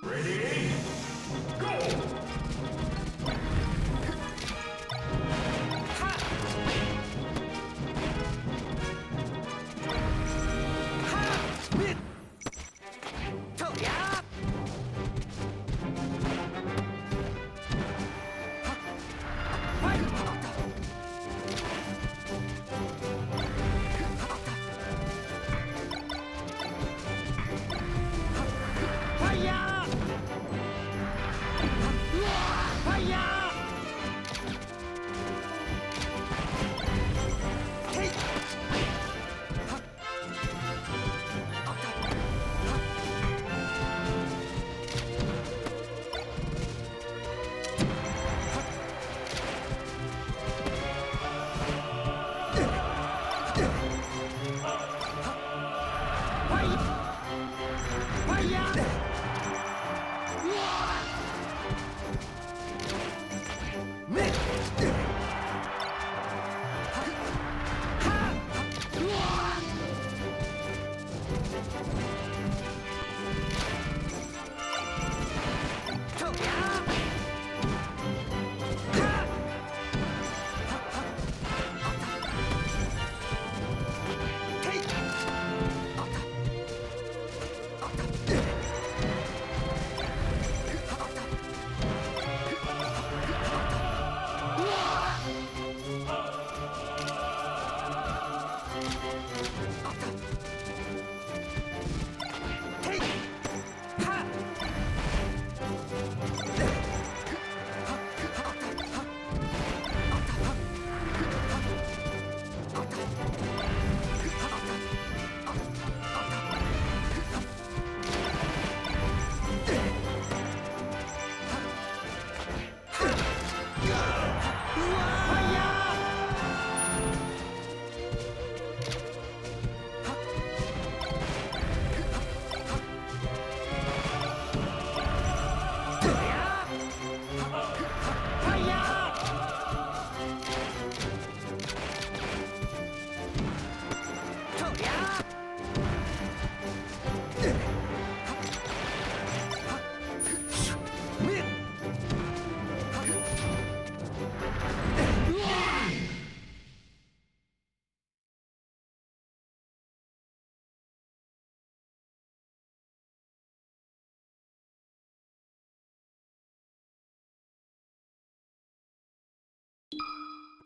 Ready? Go!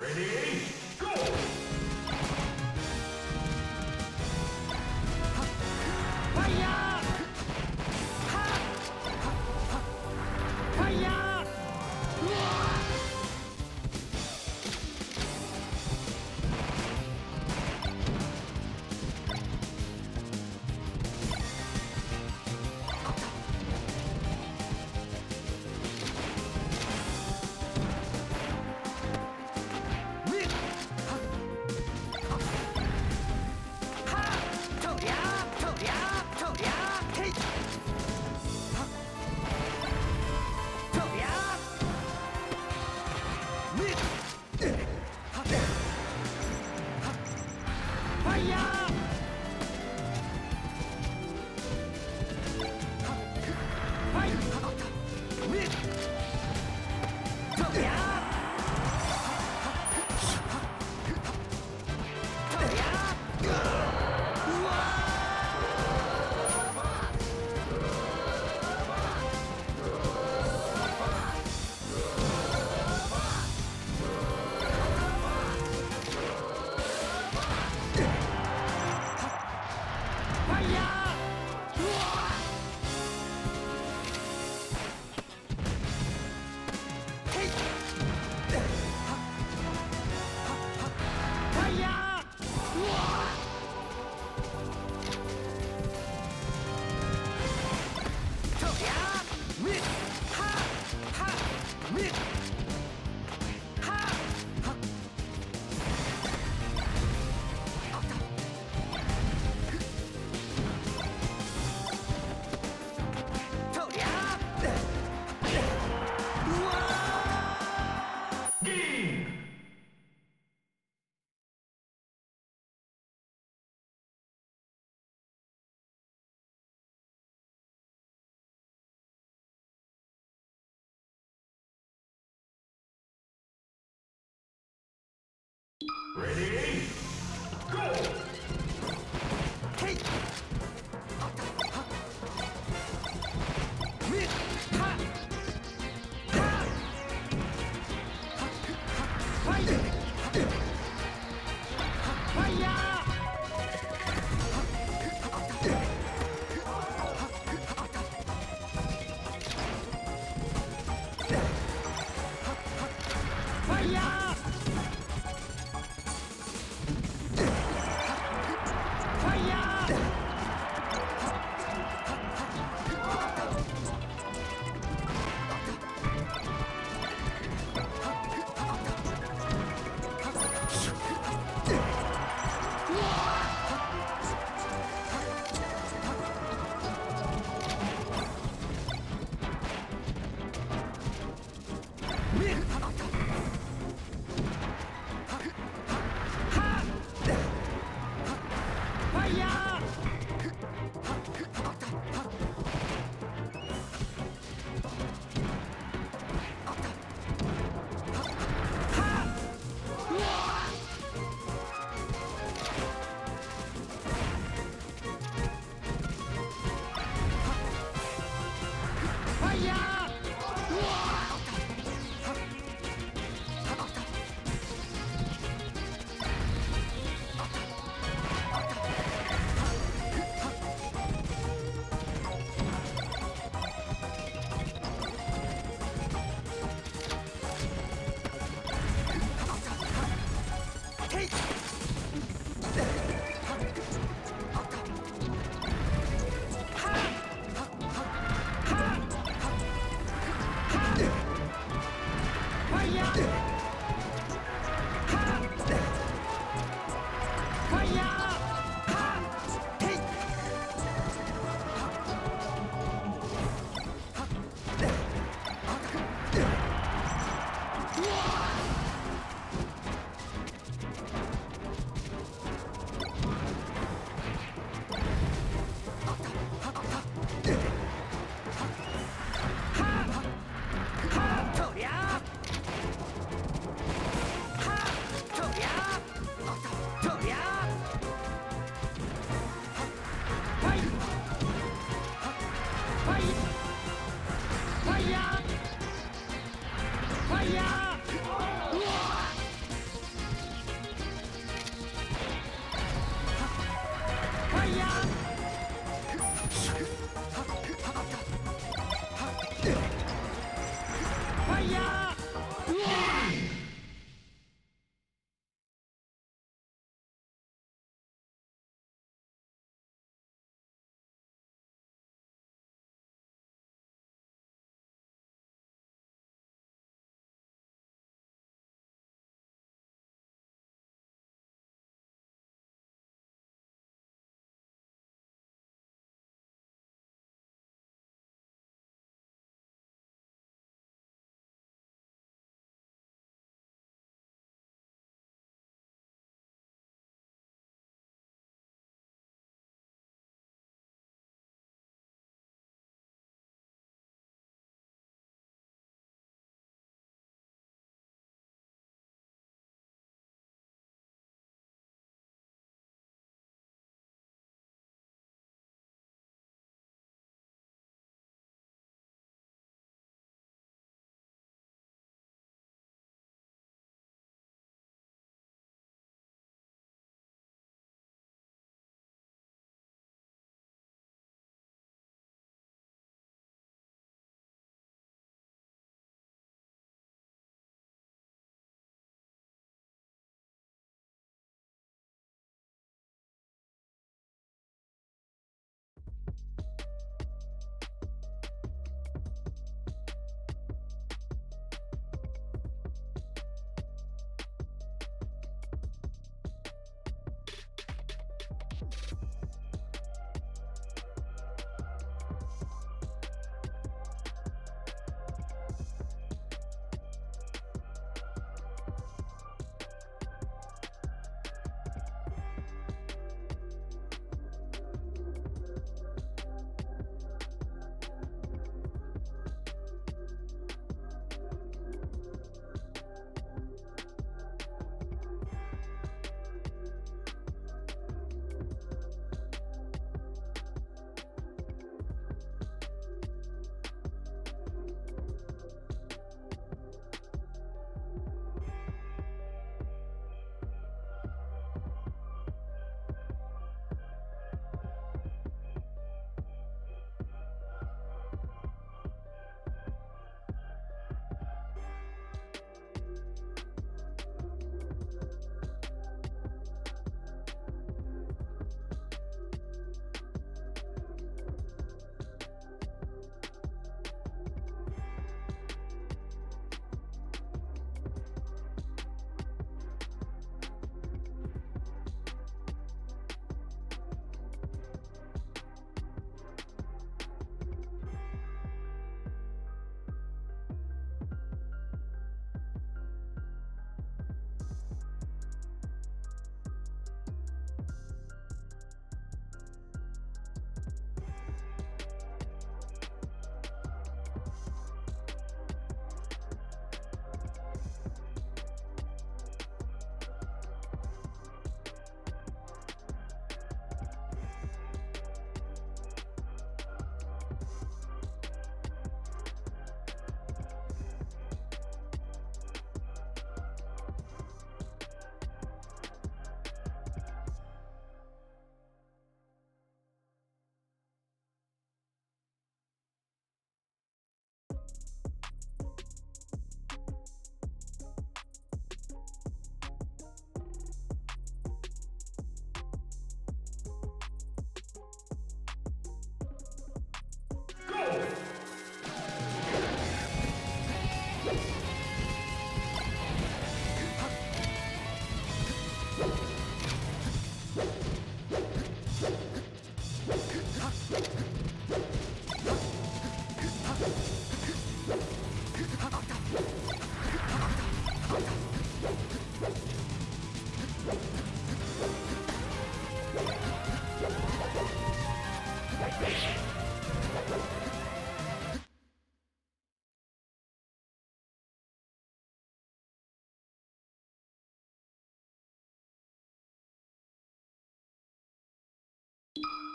Ready? Go! Win! Ready? Go!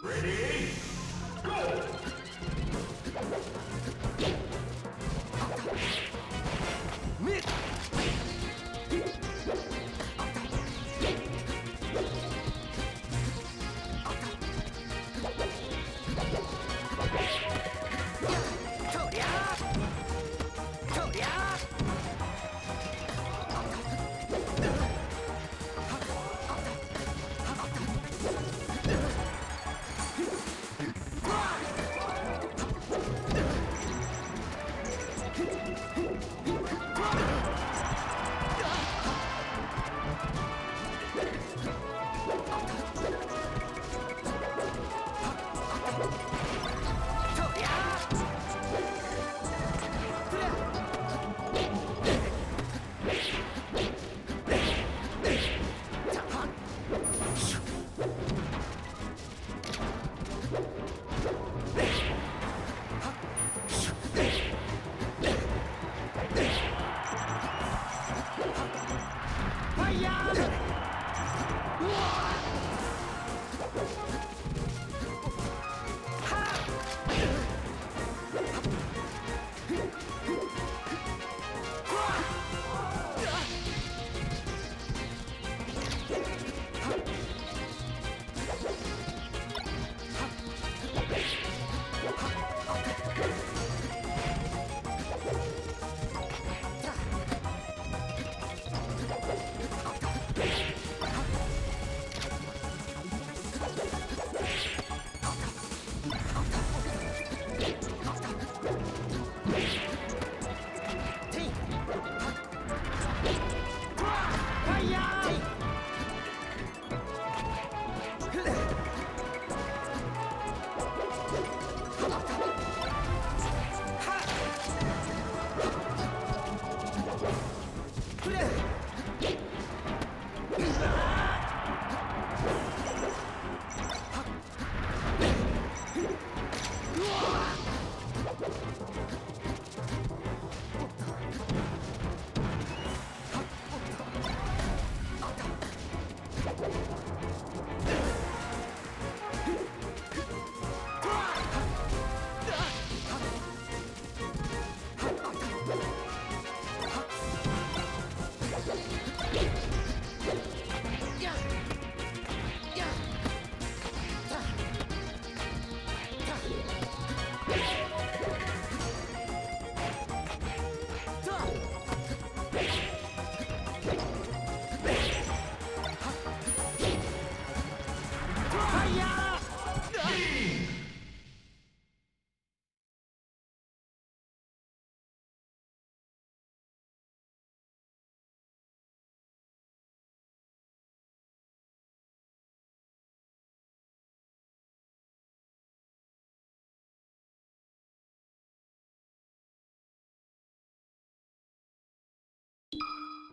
Ready? Go!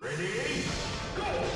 Ready? Go!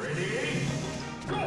Ready, go!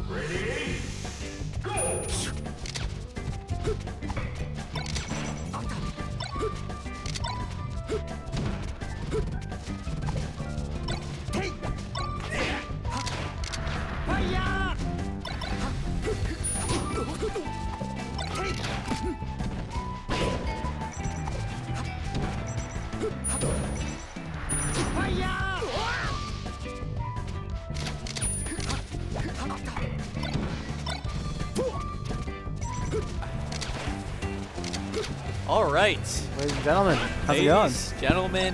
Ready, go! All right. Ladies and gentlemen, how's it going? Ladies, gentlemen,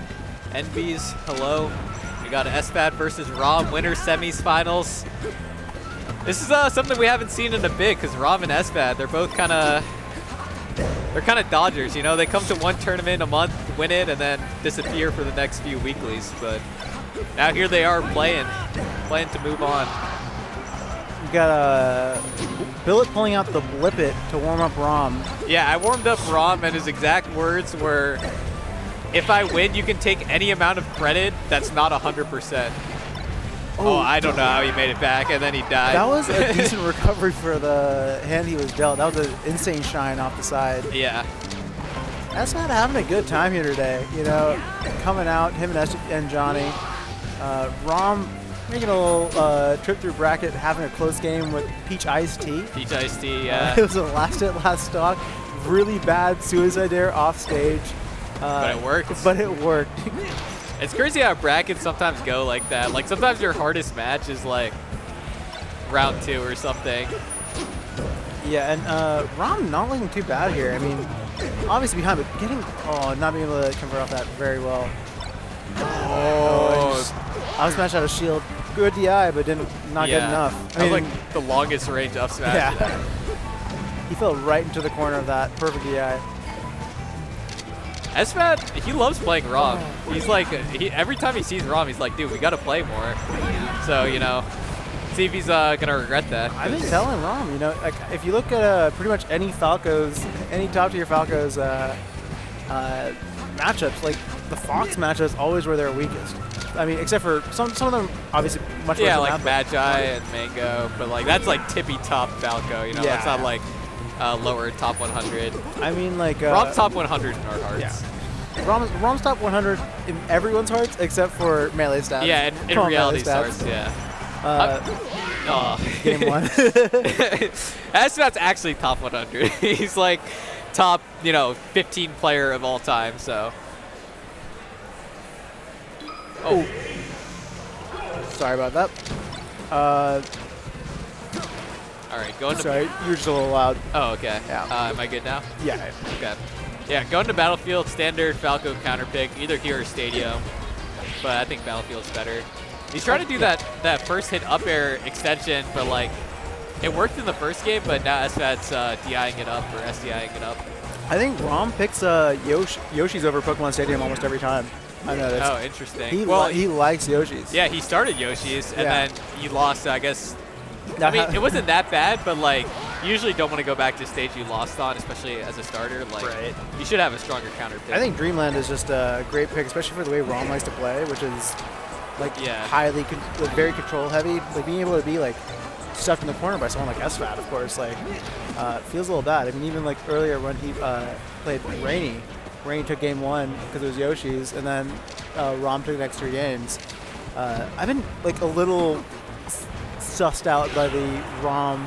NBs, hello. We got an SFAT versus ROM winner semis finals. This is something we haven't seen in a bit because ROM and SFAT, they're both kind of dodgers, you know. They come to one tournament a month, win it, and then disappear for the next few weeklies. But now here they are playing to move on. You got Billet pulling out the Blip It to warm up ROM. Yeah, I warmed up ROM, and his exact words were, "If I win, you can take any amount of credit that's not 100%. Oh, I don't know how he made it back, and then he died. That was a decent recovery for the hand he was dealt. That was an insane shine off the side. Yeah. SFAT having a good time here today. You know, coming out, him and Johnny. ROM making a little trip through bracket, having a close game with Peach Iced Tea. Peach Iced Tea, yeah. It was a last hit, last stock. Really bad suicide dare off stage. But it worked. But it worked. It's crazy how brackets sometimes go like that. Like sometimes your hardest match is like round 2 or something. Yeah, and ROM not looking too bad here. I mean, obviously behind, but not being able to convert off that very well. I was smashed out of shield. Good DI, but not good enough. I mean, like the longest range up smash. Yeah. He fell right into the corner of that. Perfect DI. SFAT, he loves playing ROM. He's like, every time he sees ROM, he's like, dude, we got to play more. So, you know, see if he's going to regret that. I've been telling ROM, you know, like if you look at pretty much any Falcos, any top-tier Falcos matchups, like the Fox matchups always were their weakest. I mean, except for some of them, obviously much worse. Yeah, like than Magi and Mango, but like that's like tippy top Falco, you know, yeah. That's not like lower top 100. I mean, like ROM's top 100 in our hearts. Yeah. ROM's top 100 in everyone's hearts except for melee stats. Yeah, in reality stats, yeah. Game 1. SFAT's actually top 100. He's like top, 15 player of all time, so. Oh. Sorry about that. All right, going to. Sorry, you're just a little loud. Oh, okay. Yeah. Am I good now? Yeah. Okay. Yeah, going to Battlefield, standard Falco counter pick, either here or Stadium. But I think Battlefield's better. He's trying to do that first hit up air extension, but like, it worked in the first game, but now SFAT's DIing it up or SDIing it up. I think ROM picks Yoshi's over Pokemon Stadium almost every time. I know that's. Oh, interesting. He likes Yoshi's. Yeah, he started Yoshi's, and then he lost, I guess. I mean, it wasn't that bad, but like, you usually don't want to go back to a stage you lost on, especially as a starter. Like, you should have a stronger counter pick. I think Dreamland is just a great pick, especially for the way ROM likes to play, which is like very control heavy. Like being able to be like stuffed in the corner by someone like SFAT, of course, like feels a little bad. I mean, even like earlier when he played Rainy, Rain took game 1 because it was Yoshi's, and then Rom took the next 3 games. I've been like a little sussed out by the Rom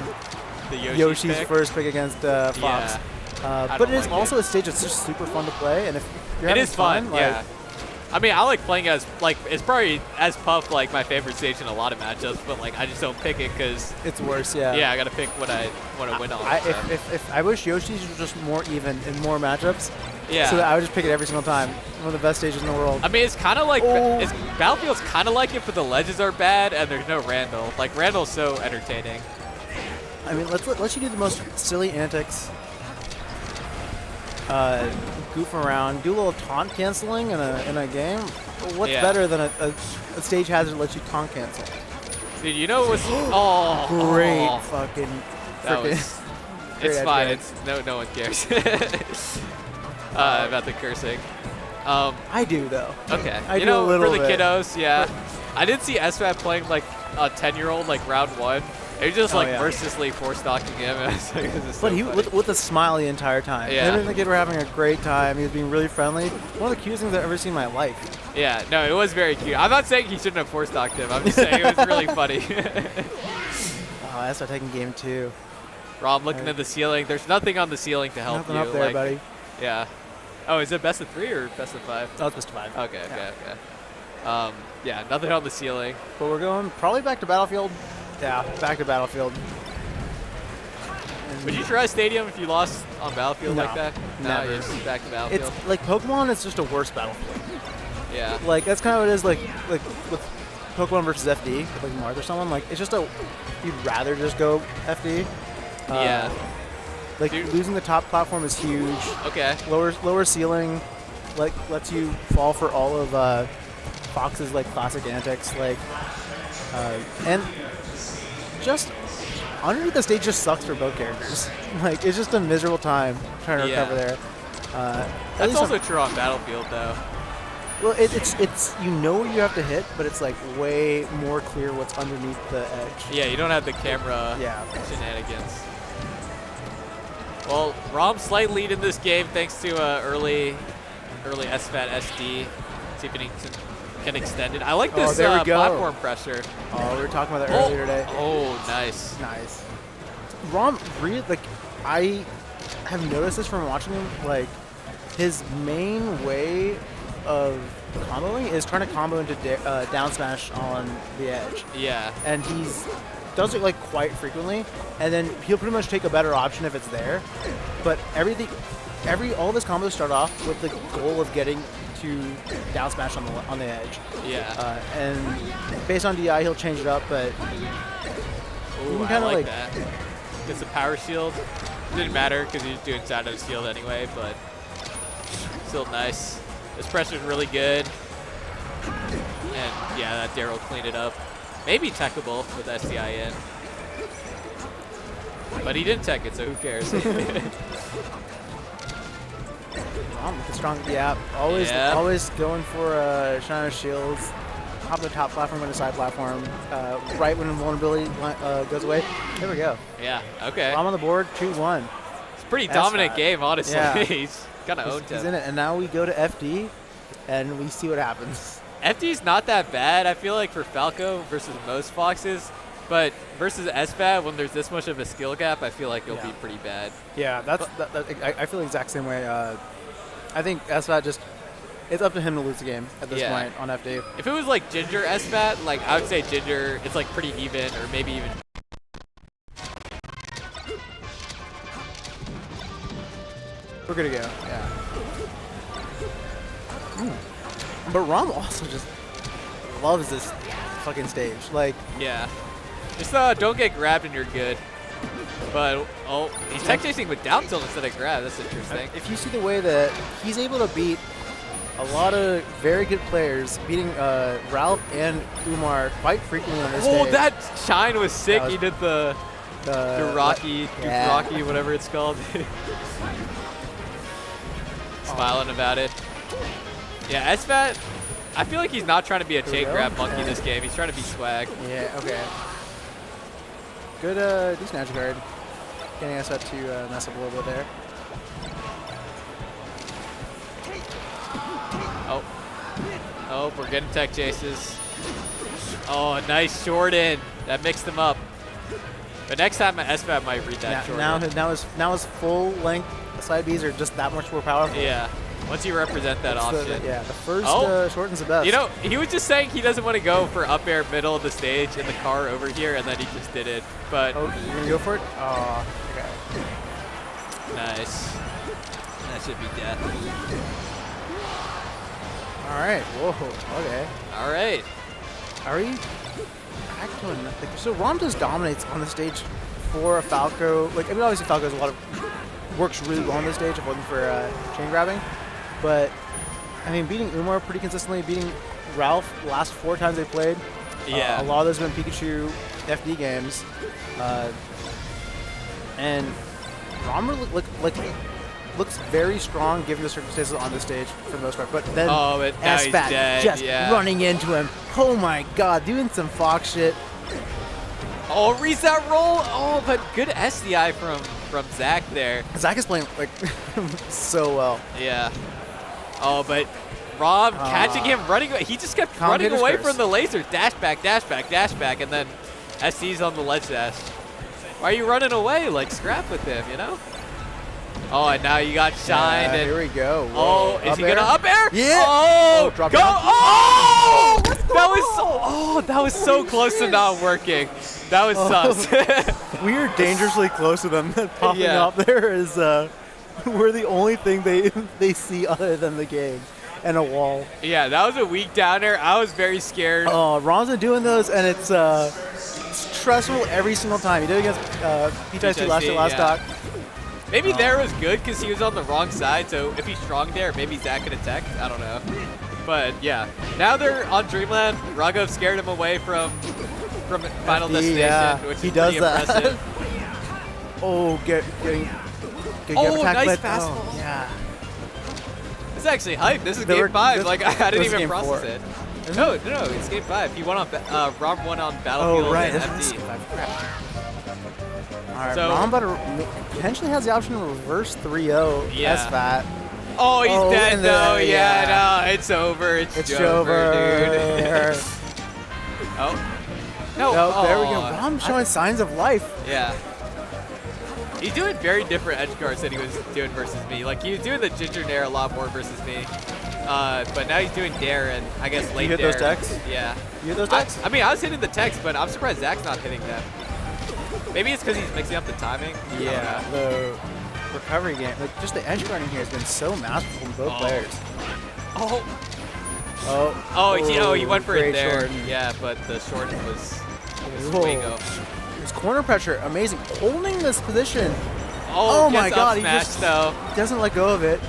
The Yoshi's pick. first pick against Fox. Yeah. But it is like also a stage that's just super fun to play, and if you're It having is fun, like, yeah. I mean, I like playing as, like, it's probably as Puff, like, my favorite stage in a lot of matchups, but, like, I just don't pick it because, it's worse, yeah. yeah, I got to pick what I want to win on. So. If I wish Yoshi's was just more even in more matchups, Yeah. so that I would just pick it every single time. One of the best stages in the world. I mean, it's kind of like, Oh. Battlefield's kind of like it, but the ledges are bad, and there's no Randall. Like, Randall's so entertaining. I mean, let's you do the most silly antics. Goof around, do a little taunt canceling in a game. What's better than a stage hazard that lets you taunt cancel? Dude, you know what's... Oh. Great Oh, fucking... that was... Great It's edge fine. guard. It's no one cares. About the cursing. I do, though. Okay. I you do a know, little for the bit. kiddos, yeah. I did see SFAT playing like a 10-year-old like round 1. It was just like yeah. mercilessly force-stalking him. And I was like, this is But so he funny. with a smile the entire time. Yeah. Him and the kid were having a great time. He was being really friendly. One of the cutest things I've ever seen in my life. Yeah, no, it was very cute. I'm not saying he shouldn't have force-stalked him. I'm just saying it was really funny. Oh, that's not taking game 2. Rob looking at the ceiling. There's nothing on the ceiling to help Nothing you. up there, like, buddy. Yeah. Oh, is it best of 3 or best of 5? Oh, it's best of 5. Okay, Yeah. okay. Yeah, nothing on the ceiling. But we're going probably back to Battlefield. Yeah, back to Battlefield. Would you try Stadium if you lost on Battlefield No, like that? No, never. you're just back to Battlefield. It's like Pokemon. It's just a worse Battlefield. Yeah. Like that's kind of what it is. Like with Pokemon versus FD, with like Marth or someone. Like it's just you'd rather just go FD. Yeah. Like Dude. losing the top platform is huge. Okay. Lower ceiling, like lets you fall for all of Fox's like classic antics. Like and just underneath the stage just sucks for both characters. Like it's just a miserable time trying to recover there. At That's least also true on Battlefield, though. well, it's you know what you have to hit, but it's like way more clear what's underneath the edge. Yeah, you don't have the camera shenanigans. Well, Rom slight lead in this game thanks to early SFAT SD. See if it can extend it. I like this there we go. platform pressure. Oh, we were talking about that earlier today. Oh, nice. Nice. Rom, really, like, I have noticed this from watching him. Like, his main way of comboing is trying to combo into down smash on the edge. Yeah. And does it like quite frequently, and then he'll pretty much take a better option if it's there. But all of his combos start off with the goal of getting to down smash on the edge. Yeah. And based on DI, he'll change it up, but Ooh, you can I kind of like that. Gets a power shield. Didn't matter because he's doing side of shield anyway, but still nice. This pressure's really good. And yeah, that Daryl cleaned it up. Maybe techable with SDI in. But he didn't tech it, so who cares? strong, yeah. Always going for Shiner Shields. Hop the top platform on the side platform. Right when invulnerability goes away. There we go. Yeah, okay. I'm on the board, 2-1. It's a pretty dominant game, honestly. Yeah. He's kind of owned He's him. in it, and now we go to FD, and we see what happens. FD's not that bad, I feel like, for Falco versus most Foxes. But versus SFAT, when there's this much of a skill gap, I feel like it'll be pretty bad. Yeah, I feel the exact same way. I think SFAT just, it's up to him to lose the game at this point on FD. If it was like Ginger SFAT, like I would say Ginger, it's like pretty even, or maybe even. We're good to go, yeah. But Rom also just loves this fucking stage. Like, yeah. Just don't get grabbed and you're good. But, oh, he's tech chasing with down tilt instead of grab. That's interesting. if you see the way that he's able to beat a lot of very good players, beating Ralph and Umar quite frequently on this stage. Oh, that shine was sick. He did the Rocky, whatever it's called. Smiling about it. Yeah, SFAT, I feel like he's not trying to be a chain grab monkey this game. He's trying to be swag. Yeah, okay. Good, decent edge guard. Getting SFAT to mess up a little bit there. Oh, we're getting tech chases. Oh, nice short in. That mixed them up. But next time, SFAT might read that short in. Now his full length side Bs are just that much more powerful. Yeah. Once you represent that option. The first shorten's the best. You know, he was just saying he doesn't want to go for up air middle of the stage in the car over here, and then he just did it. But you're gonna go for it? Oh, okay. Nice. That should be death. All right. Whoa. Okay. All right. Are we back to nothing? So Rom just dominates on the stage for a Falco. Like, I mean, obviously Falco has a lot of works really well on the stage if it wasn't for chain grabbing. But I mean, beating Umar pretty consistently, beating Ralph the last 4 times they played. Yeah. A lot of those have been Pikachu FD games. And Rom looks very strong given the circumstances on the stage for the most part. But then SFAT just running into him. Oh my god, doing some Fox shit. Oh, reset roll. Oh, but good SDI from Zach there. Zach is playing like so well. Yeah. Oh, but Rob catching him running. He just kept running away from the laser. Dash back, and then SC's on the ledge dash. Why are you running away? Like, scrap with him, you know? Oh, and now you got shined. Yeah, here we go. Whoa. Oh, is he gonna up air? Yeah. Oh, drop go! down. Oh, that was so close to not working. That was sus. We are dangerously close to them. Popping up there is we're the only thing they see other than the game and a wall. Yeah, that was a weak downer. I was very scared. Oh, Ron's been doing those, and it's stressful every single time. He did it against Peach last stock. Maybe there was good because he was on the wrong side, so if he's strong there, maybe Zach could attack. I don't know. But yeah, now they're on Dreamland. Raghav scared him away from Final Destination, which is pretty impressive. Oh, getting nice fastball. Oh, yeah. This is actually hype. This is game 5. Like, I didn't even process it. No, it's game 5. He won on Rob won on Battlefield. Oh, right. And FD. All right, so, Rom potentially has the option to reverse 3-0 SFAT. Oh, he's dead though. No, it's over. It's over, dude. Oh. No. There we go. Rom showing signs of life. Yeah. He's doing very different edge guards than he was doing versus me. Like, he was doing the Ginger Dare a lot more versus me. But now he's doing Dare and I guess late Dare. You hit those techs? Yeah. You hit those techs? I mean, I was hitting the techs, but I'm surprised Zach's not hitting them. Maybe it's because he's mixing up the timing. Yeah. The recovery game, like just the edge guarding here has been so masterful from both players. He went for it there. Shorten. Yeah, but the shorten was Fuego. His corner pressure, amazing. Holding this position. Oh my god, he just doesn't let go of it.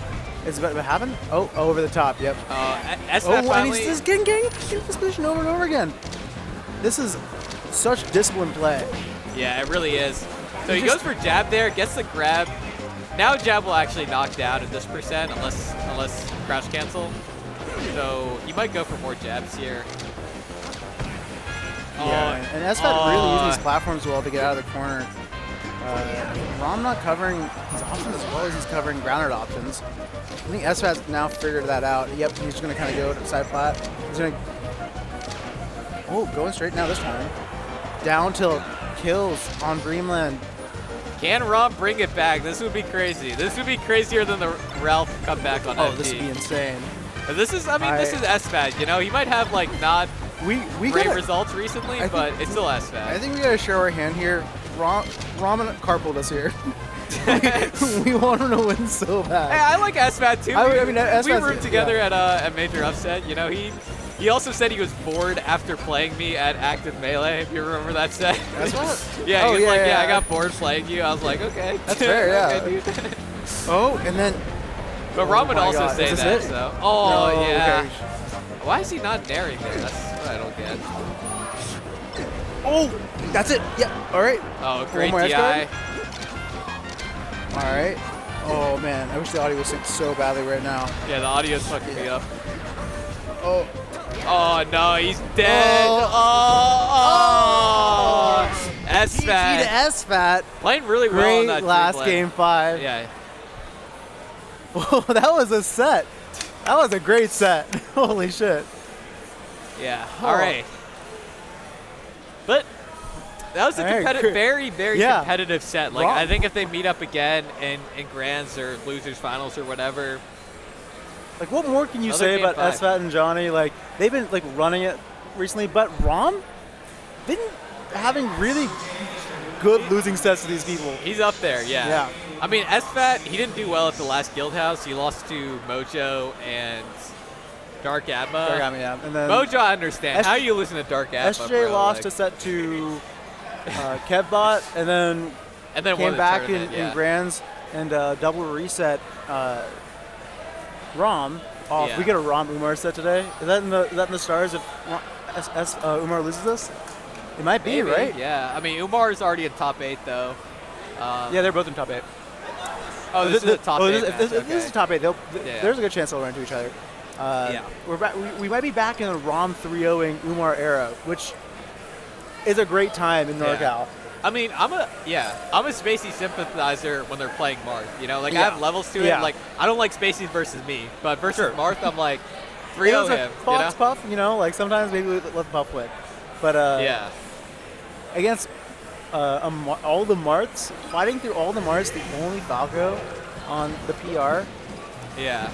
Is it about to happen? Oh, over the top, yep. and he's just getting this position over and over again. This is such disciplined play. Yeah, it really is. So he goes for jab there, gets the grab. Now jab will actually knock down at this percent unless crouch cancel. So he might go for more jabs here. Yeah, and SFAT really using these platforms well to get out of the corner. Rom not covering his options as well as he's covering grounded options. I think SFAT's now figured that out. Yep, he's just going to kind of go to the side plat. He's going to... Oh, going straight now this time. Down tilt. Kills on Dreamland. Can Rob bring it back? This would be crazy. This would be crazier than the Ralph comeback on FD. This would be insane. But this is, this is SFAT. You know, he might have like not great results recently, but it's still SFAT. I think we gotta show our hand here. Rom and carpooled us here. we want him to win so bad. Hey, I like SFAT too. We roomed together at Major Upset. You know, he also said he was bored after playing me at Active Melee, if you remember that set. That's what? Yeah, he was like, I got bored playing you. I was like, okay. That's fair, yeah. Okay, and then... But Rom would also say that, so... Oh, no, yeah. Okay. Why is he not daring there? That's what I don't get. Oh, that's it. Yeah, all right. Oh, great DI. All right. Oh, man, I wish the audio was synced so badly right now. Yeah, the audio's fucking me up. Oh. Oh no, he's dead. SFAT. GG to SFAT. Playing really well in that last game 5. Yeah. Oh, that was a set. That was a great set. Holy shit. Yeah. Oh. All right. But that was a All right, competitive, great. very, very Yeah. competitive set. Like, Wrong. I think if they meet up again in grands or losers finals or whatever, Like, what more can you Another say game about 5. SFAT and Johnny? Like, they've been like running it recently, but Rom been having really good losing sets to these people. he's up there. Yeah. Yeah. I mean, SFAT, he didn't do well at the last Guildhouse. He lost to MOJOE and Dark Atma. Dark Atma, yeah. And then MOJOE, I understand. S- How you listen to Dark Atma, SJ bro? lost Like- a set to Kevbot, and then and then won came the back tournament, in yeah. grands and double reset Rom off. Yeah. We get a Rom Umar set today. Is that in the stars if Umar loses this? It might be, Maybe, right? Yeah. I mean, Umar's already in top 8, though. Yeah, they're both in top 8. Oh, this is a top 8 If match, this okay. is top 8, Yeah. there's a good chance they'll run into each other. Yeah. We're back. We might be back in the Rom 3-0ing Umar era, which is a great time in Yeah. NorCal. I mean, I'm a Spacey sympathizer when they're playing Marth. You know, like I Yeah. have levels to it. Yeah. Like I don't like Spacey versus me, but versus Sure. Marth, I'm like It 3-0 was a him. Fox puff, like sometimes maybe let the puff win. But Yeah. against all the Marths, fighting through all the Marths, the only Falco on the PR. Yeah.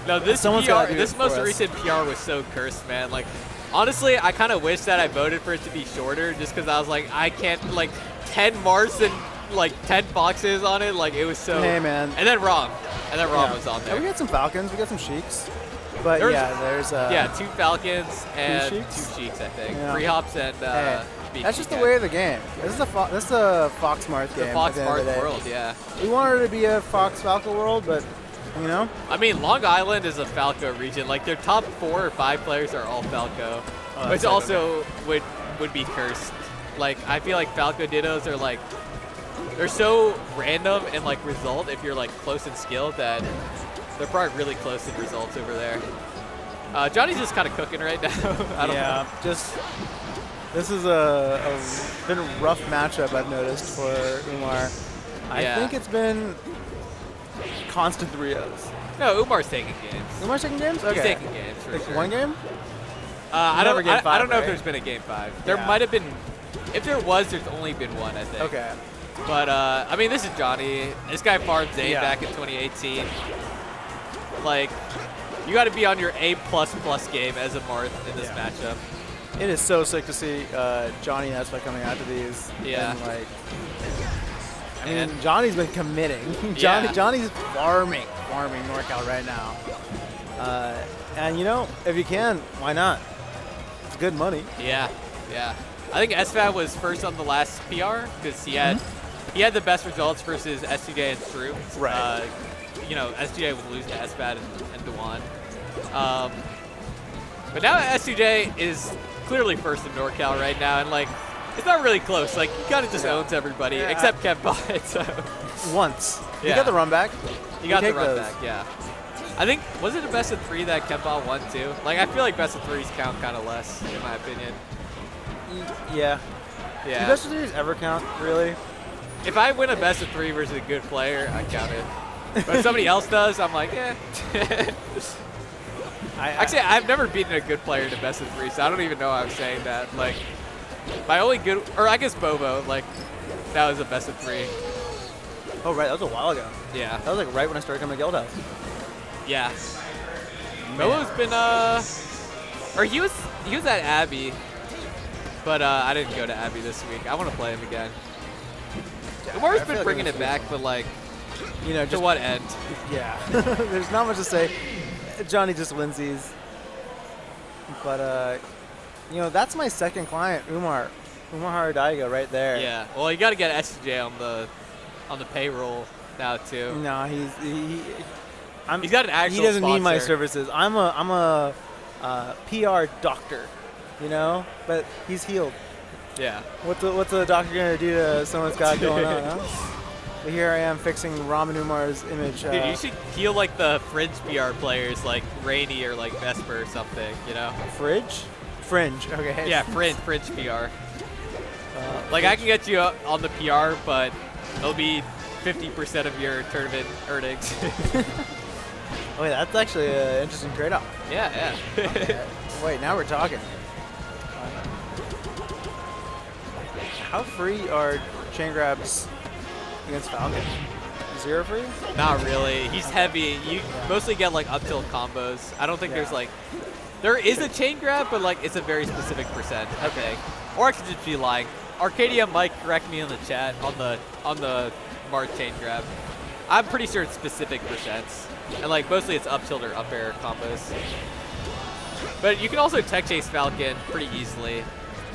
No, this Someone's gotta PR, do this it for most us. recent PR was so cursed, man. Like, honestly, I kind of wish that I voted for it to be shorter, just because I was like, I can't 10 Marths and like 10 boxes on it. Like, it was so. Hey, man. And then Rom, Yeah. was on Yeah, we there. got some Falcons, we got some Sheiks. But There's- there's Yeah, 2 Falcons and 2 Sheiks? Sheiks, I think. Yeah. 3 Hops and. Hey, Beak that's just the Beak. way of the game. This is a Fox Marth The game. Fox at the end of the Marth day. world, yeah. We wanted it to be a Fox Falco world, but I mean, Long Island is a Falco region. Like, their top 4 or 5 players are all Falco, Oh, which that's also would be cursed. Like, I feel like Falco Dittos are like, they're so random in like result if you're like close in skill that they're probably really close in results over there. Johnny's just kind of cooking right now. I don't know. This is been a rough matchup I've noticed for Umar. I Yeah. think it's been constant 3-0s. No, Umar's taking games. Umar's taking games? Okay. He's taking games for Like sure. one game? I Never don't. game I five, don't know if right? there's been a game 5. There Yeah. might have been. If there was, there's only been one, I think. Okay. But I mean, this is Johnny. This guy farmed Zane Yeah. back in 2018. Like, you got to be on your A++ game as a Marth in this Yeah. matchup. It is so sick to see Johnny and SFAT coming after these. Yeah. And I mean, And- Johnny's been committing. Yeah. Johnny's farming NorCal right now. And if you can, why not? It's good money. Yeah, yeah. I think SFAT was first on the last PR because he had the best results versus S2J and Shrew. Right. S2J would lose to SFAT and Dewan. But now S2J is clearly first in NorCal right now, and like, it's not really close. Like, he kind of just owns everybody Yeah. except Kevbot. So Once. You Yeah. got the run back. you got the take run those. back, yeah. I think, was it a best of 3 that Kevbot won too? Like, I feel like best of 3s count kind of less, in my opinion. Yeah. Yeah. Do best of threes ever count, really? If I win a best of 3 versus a good player, I count it. But if somebody else does, I'm like, eh. Actually, I've never beaten a good player in a best of 3, so I don't even know why I'm saying that. Like, my only good, or I guess Bobo, like, that was a best of 3. Oh, right. That was a while ago. Yeah. That was like right when I started coming to Guildhouse. Yeah. Bobo's been, or he was at Abbey, but I didn't go to Abbey this week. I want to play him again. Umar's I feel been like bringing it it was back, but like, to Just what end? Yeah. There's not much to say. Johnny just wins these. But, that's my second client, Umar. Umar Haradaiga right there. Yeah. Well, you got to get S2J on the payroll now too. No, he's got an actual He doesn't need my sponsor. services. I'm a PR doctor, but he's healed. Yeah. What's a doctor gonna do to someone's got going on? Huh? But here I am fixing Ramen Umar's image. Dude, you should heal like the fringe PR players, like Rainy or like Vesper or something. Fringe. Okay. Yeah, fringe PR. Like I can get you on the PR, but it'll be 50% of your tournament earnings. Oh, wait, that's actually an interesting trade-off. Yeah. Okay. Wait, now we're talking. How free are chain grabs against Falcon? 0 free? Not really. He's heavy. You mostly get like up tilt combos. I don't think there's like, there is a chain grab, but like it's a very specific percent, I think. Or I could just be lying. Arcadia might correct me in the chat on the Marth chain grab. I'm pretty sure it's specific percents. And like mostly it's up tilt or up air combos. But you can also tech chase Falcon pretty easily.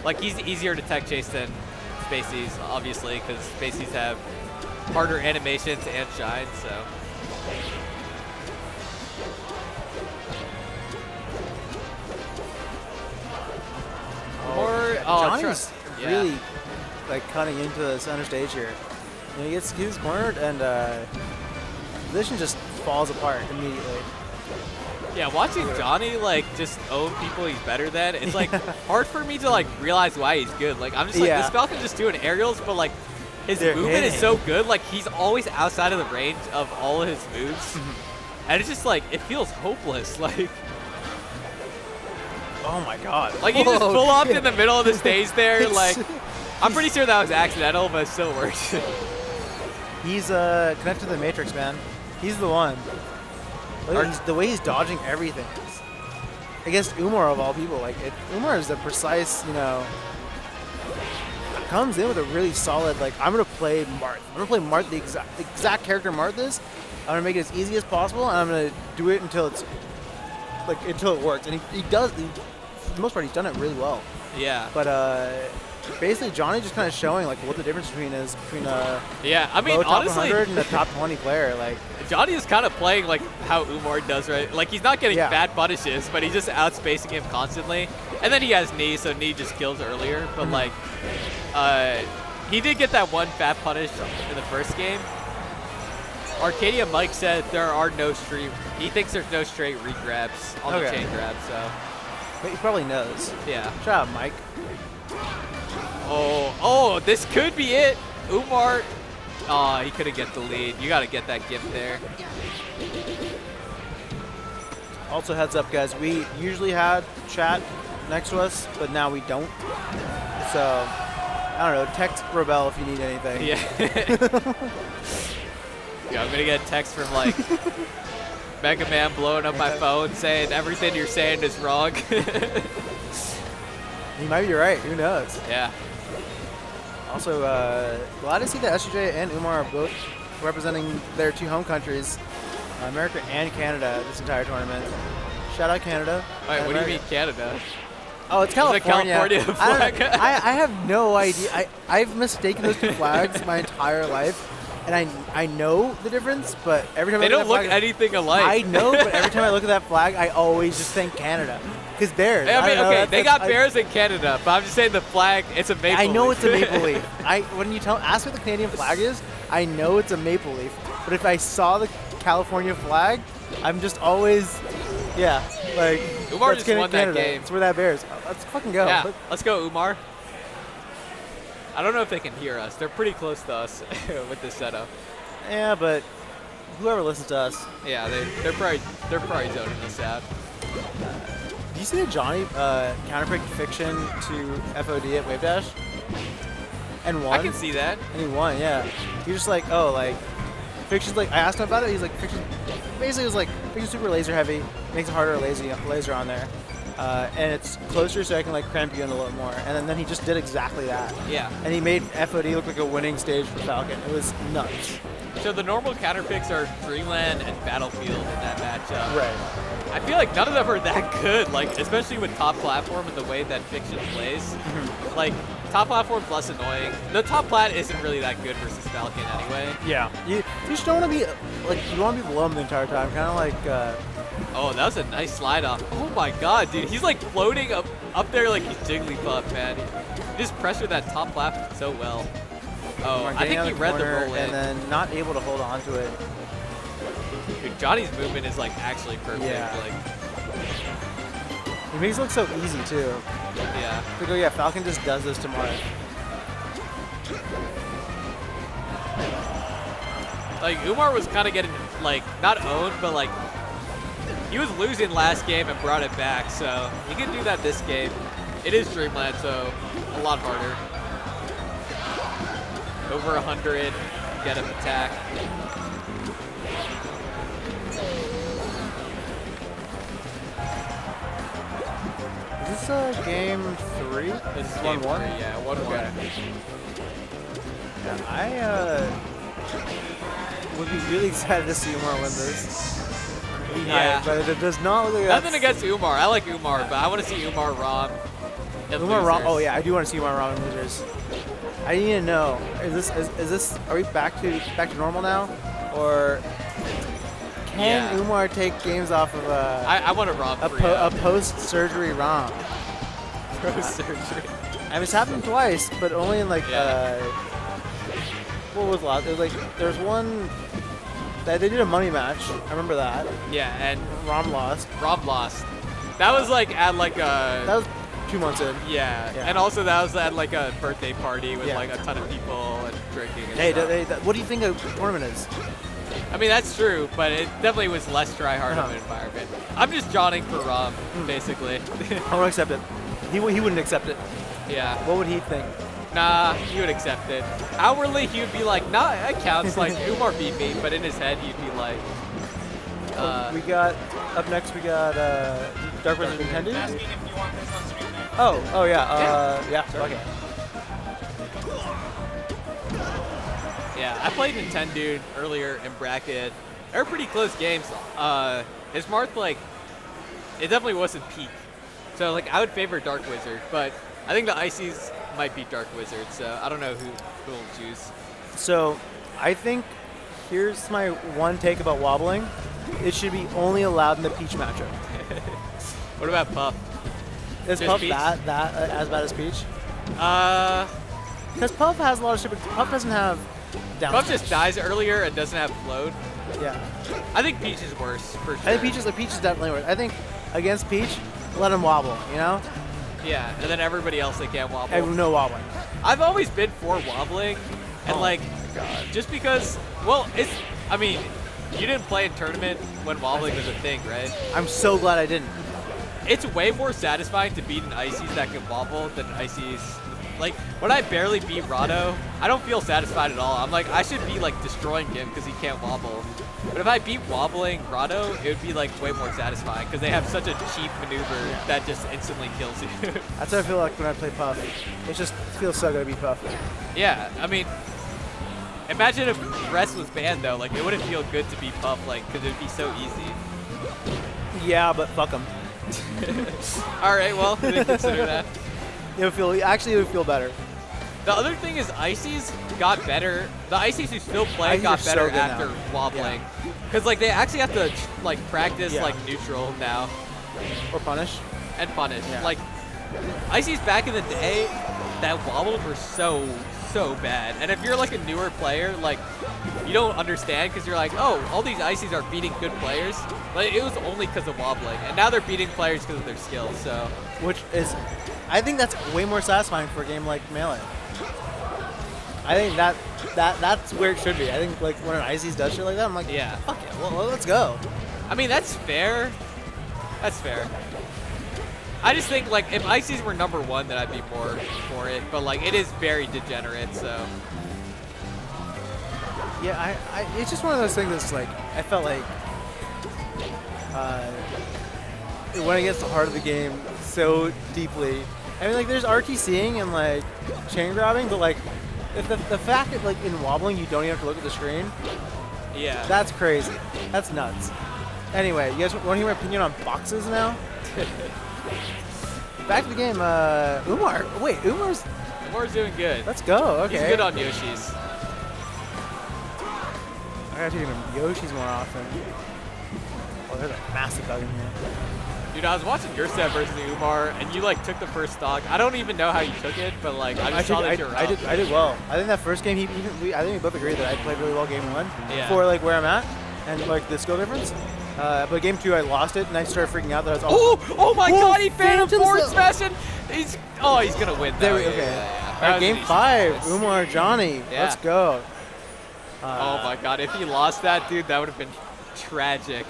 Like he's easier to tech chase than Spaceys, obviously, because Spaceys have harder animations and shine, so. Johnny's really like cutting into the center stage here. You know, he gets cornered and position just falls apart immediately. Yeah, watching Johnny like just own people he's better than, it's like hard for me to like realize why he's good. Like I'm just like this Falcon just doing aerials, but like his movement is so good. Like he's always outside of the range of all of his moves, and it's just like it feels hopeless. Like. Oh my god. Like, he just full up in the middle of the stage there. Like, I'm pretty sure that was accidental, but it still works. He's connected to the Matrix, man. He's the one. The way he's dodging everything. Against Umar, of all people. Like, Umar is the precise, you know, comes in with a really solid, like, I'm going to play Marth. I'm going to play Marth, the exact character Marth is. I'm going to make it as easy as possible, and I'm going to do it until it's, like, until it works. And he does. For the most part, he's done it really well. Yeah. But basically, Johnny just kind of showing like what the difference between yeah, I mean, low top honestly, 100 and a top 20 player. Like Johnny is kind of playing like how Umar does, right? Like he's not getting bad punishes, but he's just outspacing him constantly. And then he has knee, so knee just kills earlier. But like, he did get that one fat punish in the first game. Arcadia Mike said there are no straight. He thinks there's no straight regrabs on the chain grab, so. But he probably knows. Yeah. Shout out, Mike. Oh, this could be it. Umar. Oh, he couldn't get the lead. You got to get that gift there. Also, heads up, guys. We usually had chat next to us, but now we don't. So, I don't know. Text Rebel if you need anything. Yeah. Yeah, I'm going to get a text from, like, Mega Man blowing up my phone saying everything you're saying is wrong. He might be right. Who knows? Yeah. Also, glad to see that S2J and Umar are both representing their two home countries, America and Canada, this entire tournament. Shout out Canada. Wait, what do you mean Canada? Oh, it's California. Is it California flag? I have no idea. I've mistaken those two flags my entire life. And I know the difference, but every time they I look don't look at that flag, anything alike. I know, but every time I look at that flag, I always just think Canada. Because bears. I mean, okay, they got bears I, in Canada, but I'm just saying the flag, it's a maple leaf. I know it's a maple leaf. When you ask what the Canadian flag is, I know it's a maple leaf. But if I saw the California flag, I'm just always, like, Umar just won Canada. that game. That's where that bears. Let's fucking go. Yeah, let's go, Umar. I don't know if they can hear us. They're pretty close to us with this setup. Yeah, but whoever listens to us. Yeah, they're probably zoning us out. Do you see that Johnny counterpicked Fiction to FOD at Wave Dash? And won? I can see that. And he won, yeah. He was just like, oh, like, Fiction's like, I asked him about it, he's like, Fiction, basically was like, Fiction's super laser heavy, makes it harder to laser on there. And it's closer so I can like cramp you in a little more. And then he just did exactly that. Yeah. And he made FOD look like a winning stage for Falcon. It was nuts. So the normal counter picks are Dreamland and Battlefield in that matchup. Right. I feel like none of them are that good, like especially with top platform and the way that Fiction plays. Like top platform's less annoying. The top plat isn't really that good versus Falcon anyway. Yeah. You just don't want to be like you want to be below him the entire time. Kind of like. Oh, that was a nice slide off. Oh my god, dude. He's like floating up there like he's Jigglypuff, man. He just pressured that top platform so well. Oh, I think he read the roll in. And then not able to hold on to it. Dude, Johnny's movement is like actually perfect. Yeah. Like, he makes it look so easy too. Yeah. Like, oh yeah, Falcon just does this to Marth. Like Umar was kind of getting like not owned, but like he was losing last game and brought it back. So he can do that this game. It is Dreamland, so a lot harder. over 100, get him attack. Is this game 3? This is One, game one? 3, yeah, 1-1. Yeah, I would be really excited to see Umar win this. Yeah. But it does not look like Nothing against Umar. I like Umar, but I want to see Umar Rom. and Umar Rom. losers. Oh yeah, I do want to see Umar Rom and losers. I need to know: is this? Are we back to normal now, or can Yeah. Umar take games off of I want a Rom a post-surgery Rom? post-surgery. I mean, it's happened twice, but only in like Yeah. what was last? It was like there's one that they did a money match. I remember that. Yeah, and Rom lost. Rom lost. That was like at like a... That was 2 months in. Yeah. Yeah. And also that was at like a birthday party with Yeah. like a ton of people and drinking and Hey, stuff. what do you think a tournament is? I mean, that's true, but it definitely was less try-hard of an environment. I'm just jawning for Rom, basically. I won't accept it. He wouldn't accept it. Yeah. What would he think? Nah, he would accept it. Outwardly, he would be like, nah, that counts. Like, Umar beat me, but in his head, he'd be like, We got up next. We got Dark Wizard Nintendude. Asking if you want this on screen now. Oh yeah. Yeah. Okay. yeah, I played Nintendude earlier in bracket. They were pretty close games. His Marth, like, it definitely wasn't peak. So, like, I would favor Dark Wizard, but I think the Icies might beat Dark Wizard, so I don't know who will choose. So, I think here's my one take about wobbling. It should be only allowed in the Peach matchup. What about Puff? Is Just Puff Peach? that as bad as Peach? Uh, Because Puff has a lot of shit, but Puff doesn't have down Puff smash. just dies earlier and doesn't have float. Yeah. I think Peach is worse, for sure. I think Peach is definitely worse. I think against Peach, let him wobble. You know, Yeah, and then everybody else they can't wobble. and no wobbling. I've always been for wobbling, and Oh like, my God. just because, well, it's, I mean, you didn't play in tournament when wobbling was a thing, right? I'm so glad I didn't. It's way more satisfying to beat an Icies that can wobble than Icies. Like, when I barely beat Rado, I don't feel satisfied at all. I'm like, I should be like destroying him because he can't wobble. But if I beat wobbling Rado, it would be like way more satisfying because they have such a cheap maneuver that just instantly kills you. That's how I feel like when I play Puff. It just feels so good to be Puff. Yeah, I mean, imagine if Rest was banned though. Like, it wouldn't feel good to be Puff, like, because it'd be so easy. Yeah, but fuck him. All right, well, we didn't consider that. It would feel better. The other thing is Icies got better. The Icies who still play Icies got are so better good after now. wobbling. Because, like, they actually have to, like, practice, Yeah. like, neutral now Or punish. and punish. Yeah. Like, Icies back in the day, that wobbles were so bad. And if you're, like, a newer player, like, you don't understand because you're like, oh, all these Icies are beating good players. But it was only because of wobbling. And now they're beating players because of their skill, so. Which is, I think that's way more satisfying for a game like Melee. I think that's where it should be. I think like when an Ices does shit like that, I'm like, Yeah. fuck it, well, let's go. I mean, that's fair. That's fair. I just think, like, if Icies were number one, then I'd be more for it. But, like, it is very degenerate, so. Yeah, it's just one of those things that's like, I felt like when it gets to the heart of the game so deeply. I mean, like, there's RTCing and, like, chain grabbing, but, like, the fact that, like, in wobbling, you don't even have to look at the screen, Yeah. that's crazy. That's nuts. Anyway, you guys want to hear my opinion on boxes now? Back to the game. Umar. Wait, Umar's. Umar's doing good. Let's go. Okay. He's good on Yoshi's. I gotta take him Yoshi's more often. Oh, there's a massive bug in here. Dude, I was watching your set versus Umar, and you, like, took the first stock. I don't even know how you took it, but, like, I just saw that you're up. I did well. I think that first game, I think we both agreed that I played really well game one. Yeah. For like where I'm at and like the skill difference. But game two, I lost it, and I started freaking out that I was. Oh my Whoa, God! He Phantom Phantom forward Zone. smashing. He's gonna win. There though. we okay. Yeah. All That right, was game an easy 5, choice. Umar Johnny. Yeah. Let's go. Oh my God! If he lost that, dude, that would have been tragic.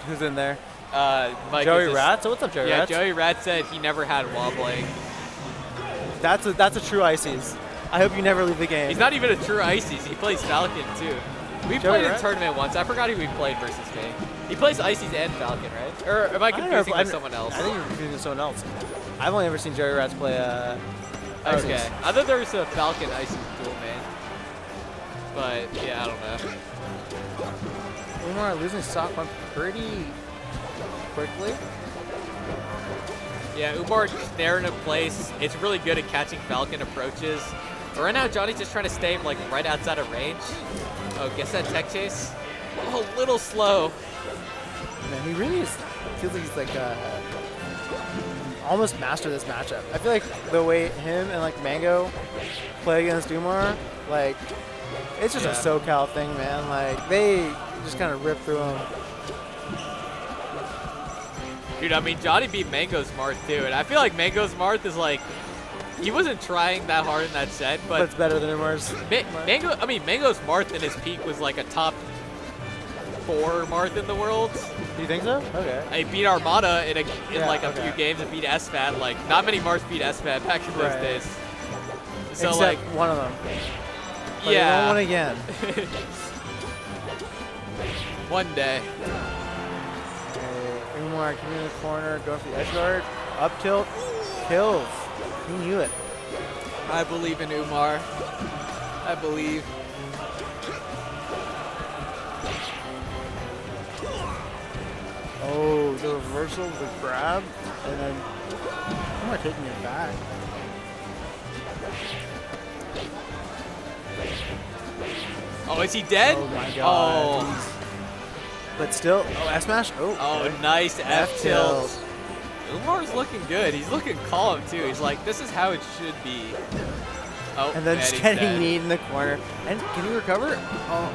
Who's in there? Mike Joey is just- Rat. So what's up, Joey Yeah, Rat? Joey Rat said he never had wobbling. That's a true Ices. I hope you never leave the game. He's not even a true Ices. He plays Falcon too. We Joey, played in right? a tournament once. I forgot who we played versus me. He plays Ices and Falcon, right? Or am I confusing with someone else? I think you're confusing with someone else. I've only ever seen Joey Rats play Ices. Okay. I thought there was a Falcon Ices duel, man. But yeah, I don't know. Umar losing stock one pretty quickly. Yeah, Umarth there in a place. It's really good at catching Falcon approaches. But right now, Johnny's just trying to stay like right outside of range. Oh, gets that tech chase. Oh, a little slow. Man, he really feels like he's like almost mastered this matchup. I feel like the way him and like Mango play against Umar, like it's just a SoCal thing, man. Like they just kind of rip through him. Dude, I mean, Johnny beat Mango's Marth too, and I feel like Mango's Marth is like, he wasn't trying that hard in that set, but it's better than Umar's. Mango's Marth in his peak was like a top 4 Marth in the world. Do you think so? Okay. He beat Armada in like a okay. few games and beat SFAT. Like, not many Marths beat SFAT back in those days. So except like one of them. But yeah. he won't win again. One day. Umar coming in the corner, going for the edge guard, up tilt, kills. He knew it. I believe in Umar. I believe. Oh, the reversal, the grab, and then Umar taking it back. Oh, is he dead? Oh my god. Oh. But still, S smash. Oh, nice F tilt. Umar's looking good. He's looking calm too. He's like, this is how it should be. Oh, and then man, just he's getting dead. kneed in the corner. And can he recover?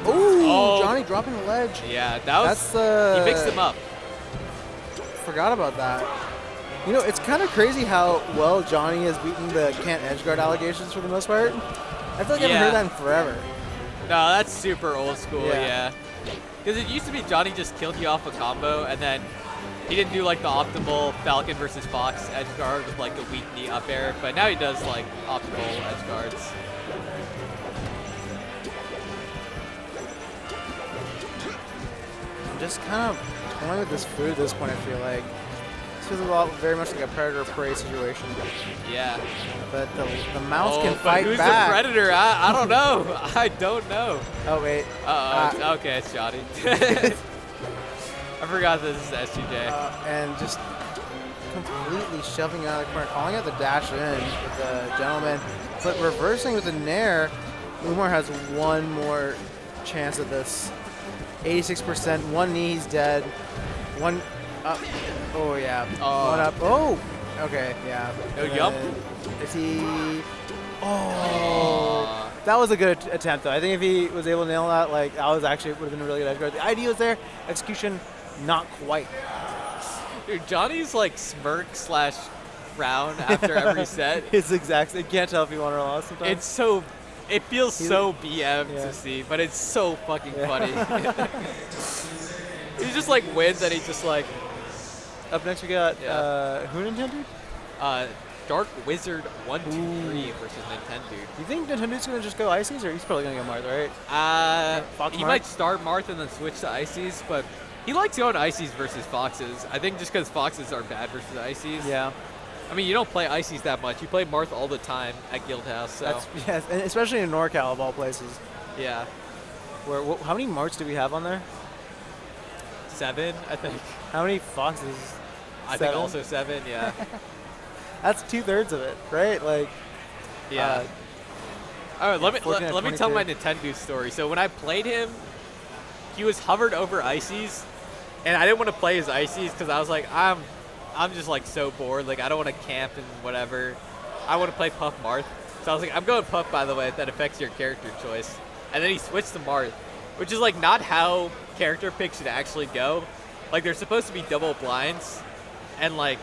Oh, Johnny dropping the ledge. Yeah, that was. He mixed him up. Forgot about that. You know, it's kind of crazy how well Johnny has beaten the can't edge guard allegations for the most part. I feel like I haven't heard that in forever. No, that's super old school, Yeah. Because it used to be Johnny just killed you off a combo, and then he didn't do like the optimal Falcon versus Fox edge guard with like the weak knee up air, but now he does like optimal edge guards. I'm just kind of toying with this food at this point, I feel like. This feels a lot, very much like a predator-prey situation. Yeah. But the mouse can but fight who's back. the predator? I don't know. I don't know. Oh, wait. Okay, it's Johnny. I forgot this is S2J. And just completely shoving out of the corner, calling out the dash in with the gentleman, but reversing with the nair. Umar has one more chance at this. 86%, one knee, he's dead. One up. Oh, yeah. One up. Oh! Okay, yeah. No jump? Is he... Oh! That was a good attempt, though. I think if he was able to nail that, like, that was actually would have been a really good edge guard. The idea was there. Execution, not quite. Dude, Johnny's like smirk / frown after every set. It's exact. You can't tell if he won or lost sometimes. It's so... It feels so BM to see, but it's so fucking funny. He just like wins and he's just like... Up next we got who Nintendude? Dark Wizard 123 versus Nintendude. You think Nintendude's gonna just go Ices, or he's probably gonna go Marth, right? He might start Marth and then switch to Ices, but he likes going Ices versus Foxes. I think just because Foxes are bad versus Ices. Yeah. I mean, you don't play Ices that much. You play Marth all the time at Guildhouse. So. Yes, and especially in NorCal of all places. Yeah. How many Marths do we have on there? 7, I think. How many Foxes? I think also 7, yeah. That's 2/3 of it, right? Like. Yeah. All right, let me tell my Nintendude story. So when I played him, he was hovered over Ices, and I didn't want to play his Ices because I was like, I'm just like so bored. Like I don't want to camp and whatever. I want to play Puff Marth. So I was like, I'm going Puff, by the way. That affects your character choice. And then he switched to Marth, which is like not how character picks should actually go. Like they're supposed to be double blinds, and like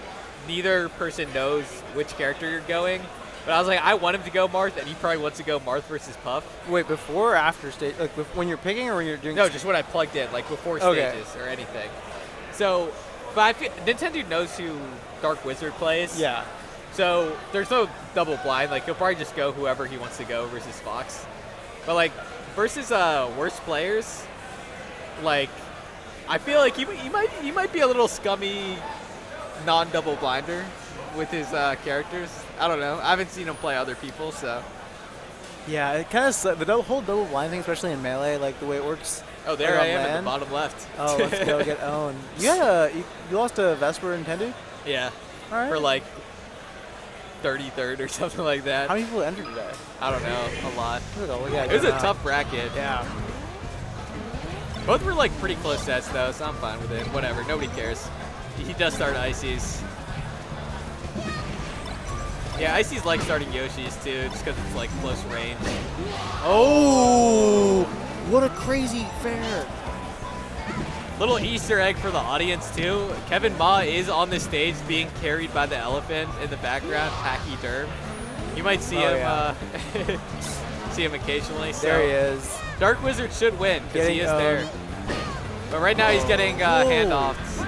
neither person knows which character you're going. But I was like, I want him to go Marth, and he probably wants to go Marth versus Puff. Wait, before or after stage? Like when you're picking or when you're doing? No, just when I plugged in, like before stages or anything. So, but I feel Nintendude knows who Dark Wizard plays. Yeah. So there's no double blind. Like he'll probably just go whoever he wants to go versus Fox. But like versus worse players, like I feel like he might be a little scummy non-double blinder with his characters. I don't know. I haven't seen him play other people, so. Yeah, it kind of the whole double blind thing, especially in Melee, like the way it works. Oh, there I am land. at the bottom left. Oh, let's go get owned. You lost to Vesper and Nintendude? Yeah. All right. For like 33rd or something like that. How many people entered today? I don't know. A lot. It was a tough bracket. Yeah. Both were like pretty close sets though, so I'm fine with it. Whatever. Nobody cares. He does start Ices. Yeah, Ices like starting Yoshi's too, just because it's like close range. Oh, what a crazy fair. Little Easter egg for the audience too. Kevin Ma is on the stage being carried by the elephant in the background, Packy Derm. You might see him see him occasionally. So there he is. Dark Wizard should win because he is there. But right now he's getting handoffs.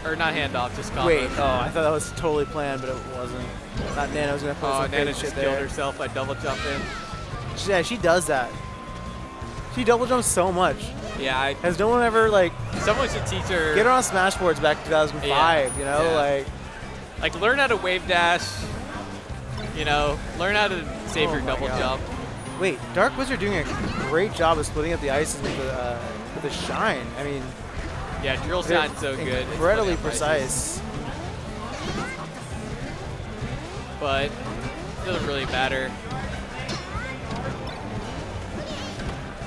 Or not handoff, just combos. Wait, I thought that was totally planned, but it wasn't. Thought Nana was going to put some Nana shit just there. killed herself by double jumping. Yeah, she does that. She double jumps so much. Yeah. Has no one ever, like... Someone should teach her... Get her on Smash Boards back in 2005, you know? Yeah. Like, learn how to wave dash, you know? Learn how to save your double jump. Wait, Dark Wizard doing a great job of splitting up the ices with the shine. I mean... Yeah, drill shine's so good. Incredibly precise. But it doesn't really matter.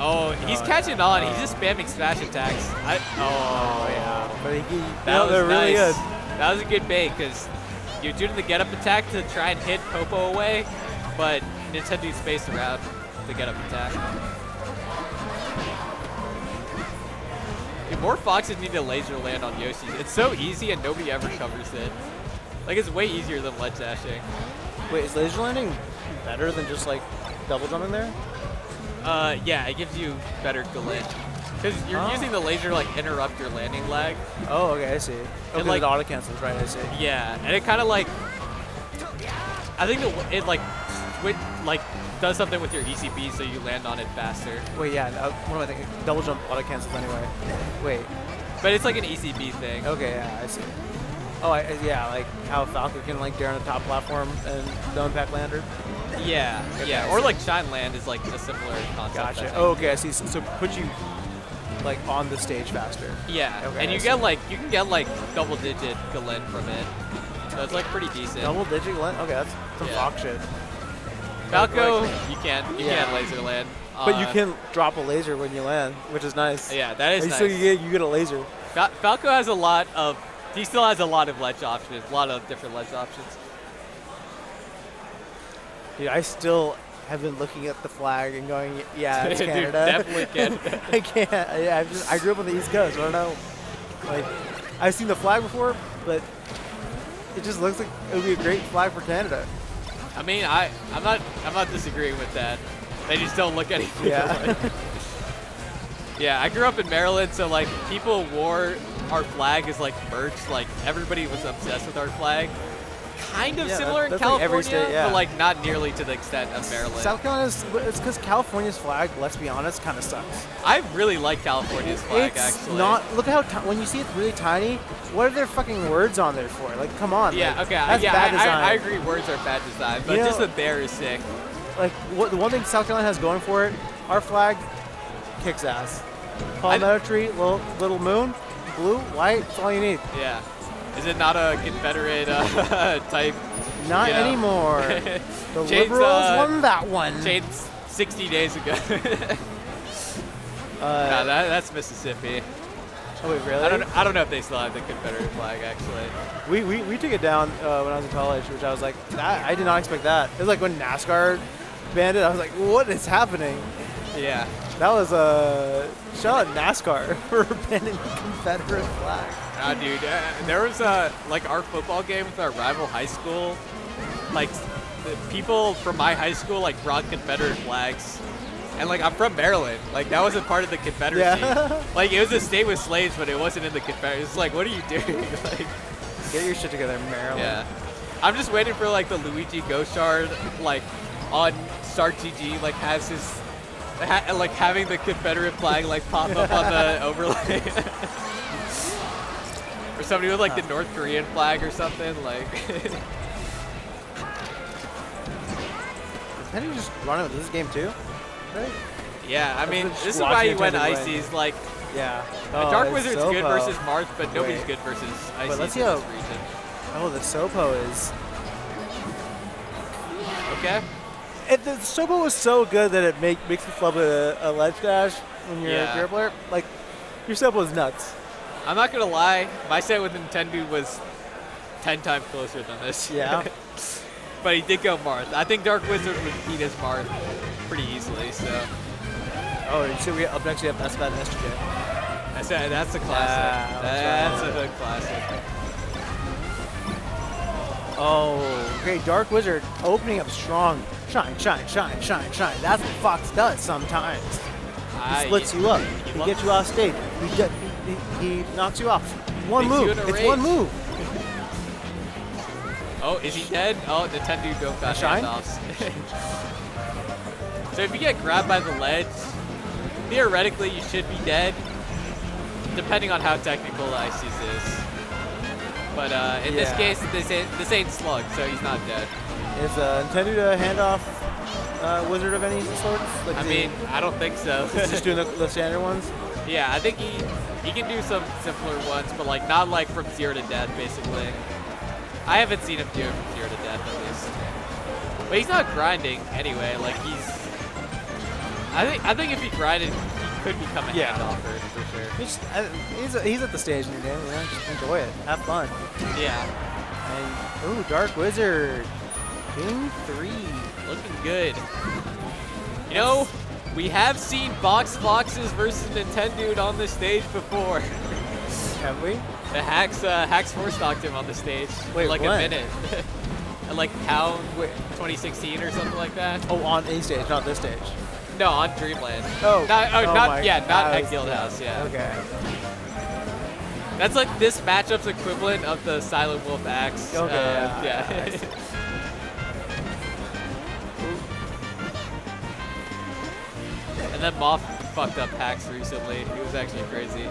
Oh, he's catching on. He's just spamming smash attacks. Yeah. But that was really nice. good. That was a good bait because you're doing the get-up attack to try and hit Popo away, but Nintendude spaced around the get-up attack. More Foxes need to laser land on Yoshi. It's so easy and nobody ever covers it. Like, it's way easier than ledge dashing. Wait, is laser landing better than just, like, double jumping there? Yeah, it gives you better glitch. Because you're using the laser to, like, interrupt your landing lag. Oh, okay, I see. Okay, like, it auto-cancels, right, I see. Yeah, and it kind of, like... I think it does something with your ECB so you land on it faster. Wait, yeah, what am I thinking? Double jump auto-cancels anyway. Wait. But it's like an ECB thing. Okay, yeah, I see. Oh, yeah, like how Falco can like dare on the top platform and no impact lander. Yeah, okay, yeah. Or like Shine Land is like a similar concept. Gotcha. Oh, okay, I see. So put you like on the stage faster. Yeah, okay, and you can get like double-digit Galen from it. So it's like pretty decent. Double-digit Galen? Okay, that's some Fox shit. Falco, you can't laser land. But you can drop a laser when you land, which is nice. Yeah, that is nice. So you get a laser. Falco has he still has a lot of ledge options, a lot of different ledge options. Dude, I still have been looking at the flag and going, yeah, it's Canada. Dude, definitely Canada. I can't. Yeah, I grew up on the East Coast. I don't know. Like, I've seen the flag before, but it just looks like it would be a great flag for Canada. I mean, I'm not disagreeing with that. They just don't look anything alike. Yeah, I grew up in Maryland, so like people wore our flag as like merch. Like everybody was obsessed with our flag. Kind of similar in California, like every state, but like not nearly to the extent of Maryland. South Carolina it's because California's flag, let's be honest, kind of sucks. I really like California's flag, actually. Look how when you see it's really tiny. What are their fucking words on there for? Like, come on. Yeah, like, okay. That's bad design. I agree. Words are bad design, but just the bear is sick. Like the one thing South Carolina has going for it, our flag kicks ass. Palmetto tree, little moon, blue, white. That's all you need. Yeah. Is it not a Confederate type? Not anymore. The Liberals won that one. Changed 60 days ago. No, that's Mississippi. Oh wait, really? I don't know if they still have the Confederate flag actually. We took it down when I was in college, which I was like, I did not expect that. It was like when NASCAR banned it. I was like, what is happening? Yeah. That was a shout out NASCAR for banning the Confederate flag. Nah, dude, there was like our football game with our rival high school. Like the people from my high school like brought Confederate flags, and like I'm from Maryland. Like that wasn't part of the Confederacy. Yeah. Like it was a state with slaves, but it wasn't in the Confederacy. It's like, what are you doing? Like, get your shit together, Maryland. Yeah. I'm just waiting for like the Luigi Ghost Shard like on Start GG like has his like having the Confederate flag like pop up on the overlay. Or somebody with like the North Korean flag or something like. Can he just run it with this game too? Right? Yeah, I mean, this is why he went Icy's. Like, yeah. Dark Wizard's good versus Marth, but nobody's good versus Icy's let's see in how, this region. Oh, the Sopo is. Okay. The Sopo was so good that it makes you flub a ledge dash when you're a pure player. Like, your Sopo is nuts. I'm not gonna lie, my set with Nintendude was 10 times closer than this. Yeah. But he did go Marth. I think Dark Wizard would beat his Marth pretty easily, so. Oh, you see, up next we have SFAT and S2J. That's a classic. Yeah, that's a hood classic. Oh, great. Dark Wizard opening up strong. Shine, shine, shine, shine, shine. That's what Fox does sometimes. He splits you up. He gets you off stage. He knocks you off. One move. It's one move. Oh, is he dead? Oh, Nintendude don't got handoffs. So if you get grabbed by the ledge, theoretically you should be dead, depending on how technical Icy's is. But in this case, this ain't Slug, so he's not dead. Is Nintendude a handoff wizard of any sort? Like I mean, I don't think so. He's just doing the standard ones? Yeah, I think he can do some simpler ones, but like not like from 0 to death, basically. I haven't seen him do it from 0 to death, at least. But he's not grinding anyway. Like I think if he grinded, he could become a handoffer for sure. He's at the stage in your game, man. Just enjoy it. Have fun. Yeah. And, ooh, Dark Wizard. Game 3. Looking good. You know, we have seen Box Foxes versus Nintendude on the stage before. Have we? The Hacks four-stocked him on the stage for like a minute. At like Pound 2016 or something like that. Oh, on a stage, not this stage. No, on Dreamland. Oh. Not at Guildhouse, yeah. Okay. That's like this matchup's equivalent of the Silent Wolf Axe. Okay. Yeah. And then Moth fucked up Hacks recently. He was actually crazy.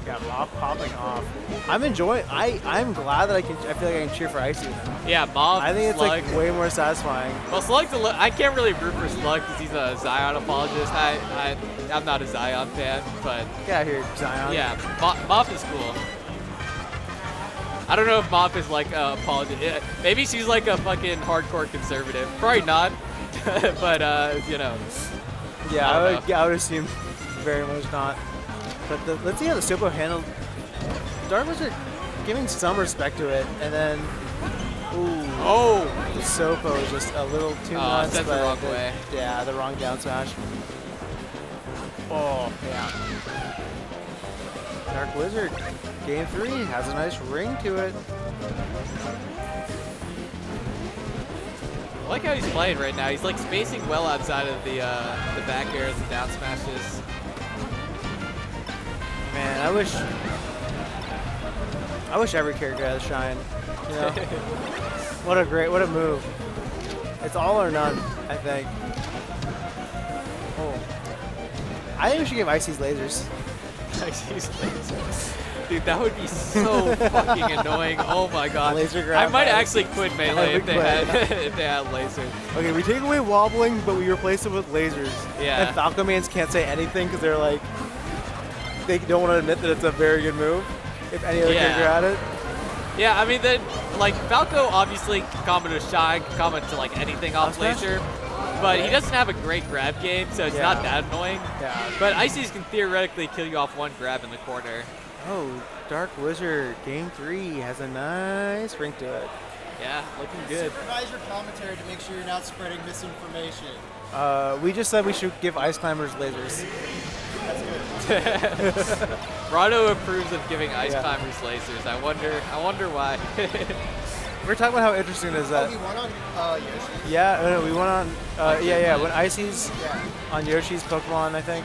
Got Moth popping off. I'm enjoying. I'm glad that I feel like I can cheer for Icy now. Yeah, Moth. I think it's Slug. like way more satisfying. Well, Slug's I can't really root for Slug because he's a Zion apologist. I'm not a Zion fan, but Get out here, Zion. yeah, Moth is cool. I don't know if Moth is like a apologist. Maybe she's like a fucking hardcore conservative. Probably not, but you know. Yeah, I would assume very much not. But let's see how the Sopo handled. Dark Wizard giving some respect to it, and then the Sopo is just a little too much. That's the wrong way. Yeah, the wrong down smash. Oh, yeah. Dark Wizard, game 3, has a nice ring to it. I like how he's playing right now. He's like spacing well outside of the back airs and down smashes. Man, I wish every character had a shine. You know, what a move. It's all or none, I think. Oh, I think we should give Icy's lasers. Icy's lasers. Dude, that would be so fucking annoying. Oh my god. Laser grab. I might actually quit Melee if they had lasers. Okay, we take away wobbling, but we replace it with lasers. Yeah. And Falcon Mans can't say anything because they're like, they don't want to admit that it's a very good move. If any other character had it. Yeah, I mean, then, like, Falco obviously can comment to Shine, can comment to, like, anything off laser. But he doesn't have a great grab game, so it's not that annoying. Yeah. But Icy's can theoretically kill you off one grab in the corner. Oh, Dark Wizard, game 3 has a nice ring to it. Yeah, looking good. Supervise your commentary to make sure you're not spreading misinformation. We just said we should give Ice Climbers lasers. Rado approves of giving Ice Climbers lasers. I wonder why. We're talking about how interesting is that. Oh, we won on Yoshi? Yeah, no, we won on, when Icy's on Yoshi's Pokemon, I think.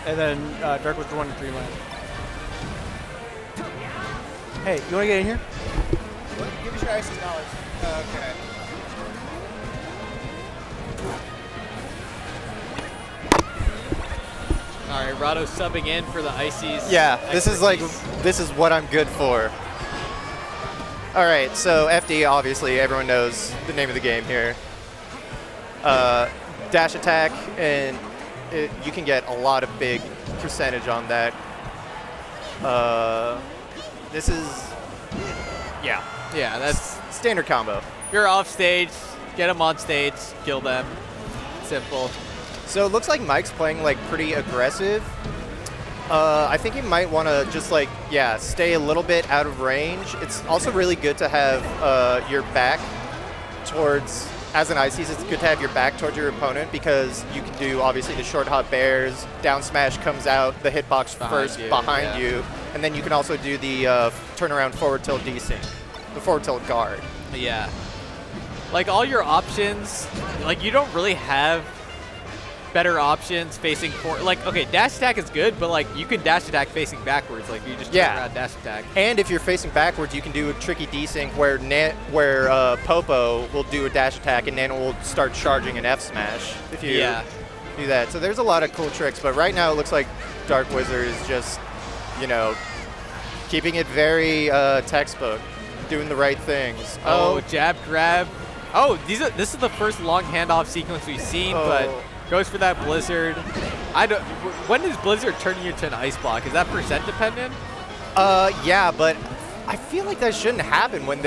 And then Dark Wizard won in Dreamland. Hey, you want to get in here? Give us your icy dollars. Okay. All right, Rado subbing in for the Ices. Yeah, this is like, expertise. this is what I'm good for. All right, so FD, obviously, everyone knows the name of the game here. Dash attack, and you can get a lot of big percentage on that. This is, yeah, Yeah, that's standard combo. if you're off stage, get them on stage, kill them. Simple. So it looks like Mike's playing like pretty aggressive. I think he might want to just like, yeah, stay a little bit out of range. It's also really good to have your back towards, as an Ices, it's good to have your back towards your opponent because you can do obviously the short hop bears, down smash comes out, the hitbox first behind you, and then you can also do the turnaround forward tilt desync, the forward tilt guard. Yeah. Like all your options, like you don't really have better options facing forward. Like, okay, dash attack is good, but like you can dash attack facing backwards. Like you just turn around dash attack. And if you're facing backwards, you can do a tricky desync where Popo will do a dash attack and Nana will start charging an F smash if you do that. So there's a lot of cool tricks, but right now it looks like Dark Wizard is just, you know, keeping it very textbook, doing the right things. Oh, jab grab. Oh, this is the first long handoff sequence we've seen, but goes for that Blizzard. When does Blizzard turn you into an ice block? Is that percent dependent? Yeah, but I feel like that shouldn't happen when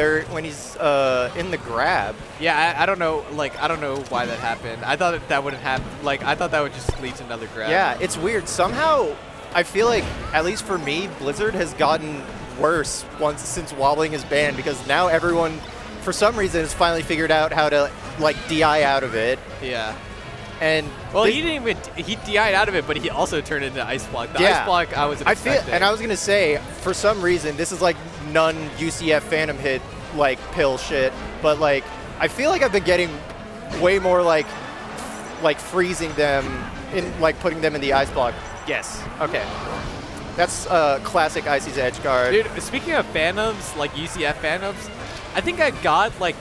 he's in the grab. Yeah, I don't know. Like, I don't know why that happened. I thought that wouldn't happen. Like, I thought that would just lead to another grab. Yeah, it's weird. Somehow, I feel like, at least for me, Blizzard has gotten worse since wobbling is banned because now everyone, for some reason, has finally figured out how to like DI out of it. Yeah. And well, he DI'd out of it, but he also turned into ice block. The ice block I wasn't expecting. And I was gonna say, for some reason, this is like UCF Phantom hit like pill shit, but like I feel like I've been getting way more like freezing them in like putting them in the ice block. Yes. Okay. That's classic Icy's edge guard. Dude, speaking of Phantoms, like UCF Phantoms, I think I got like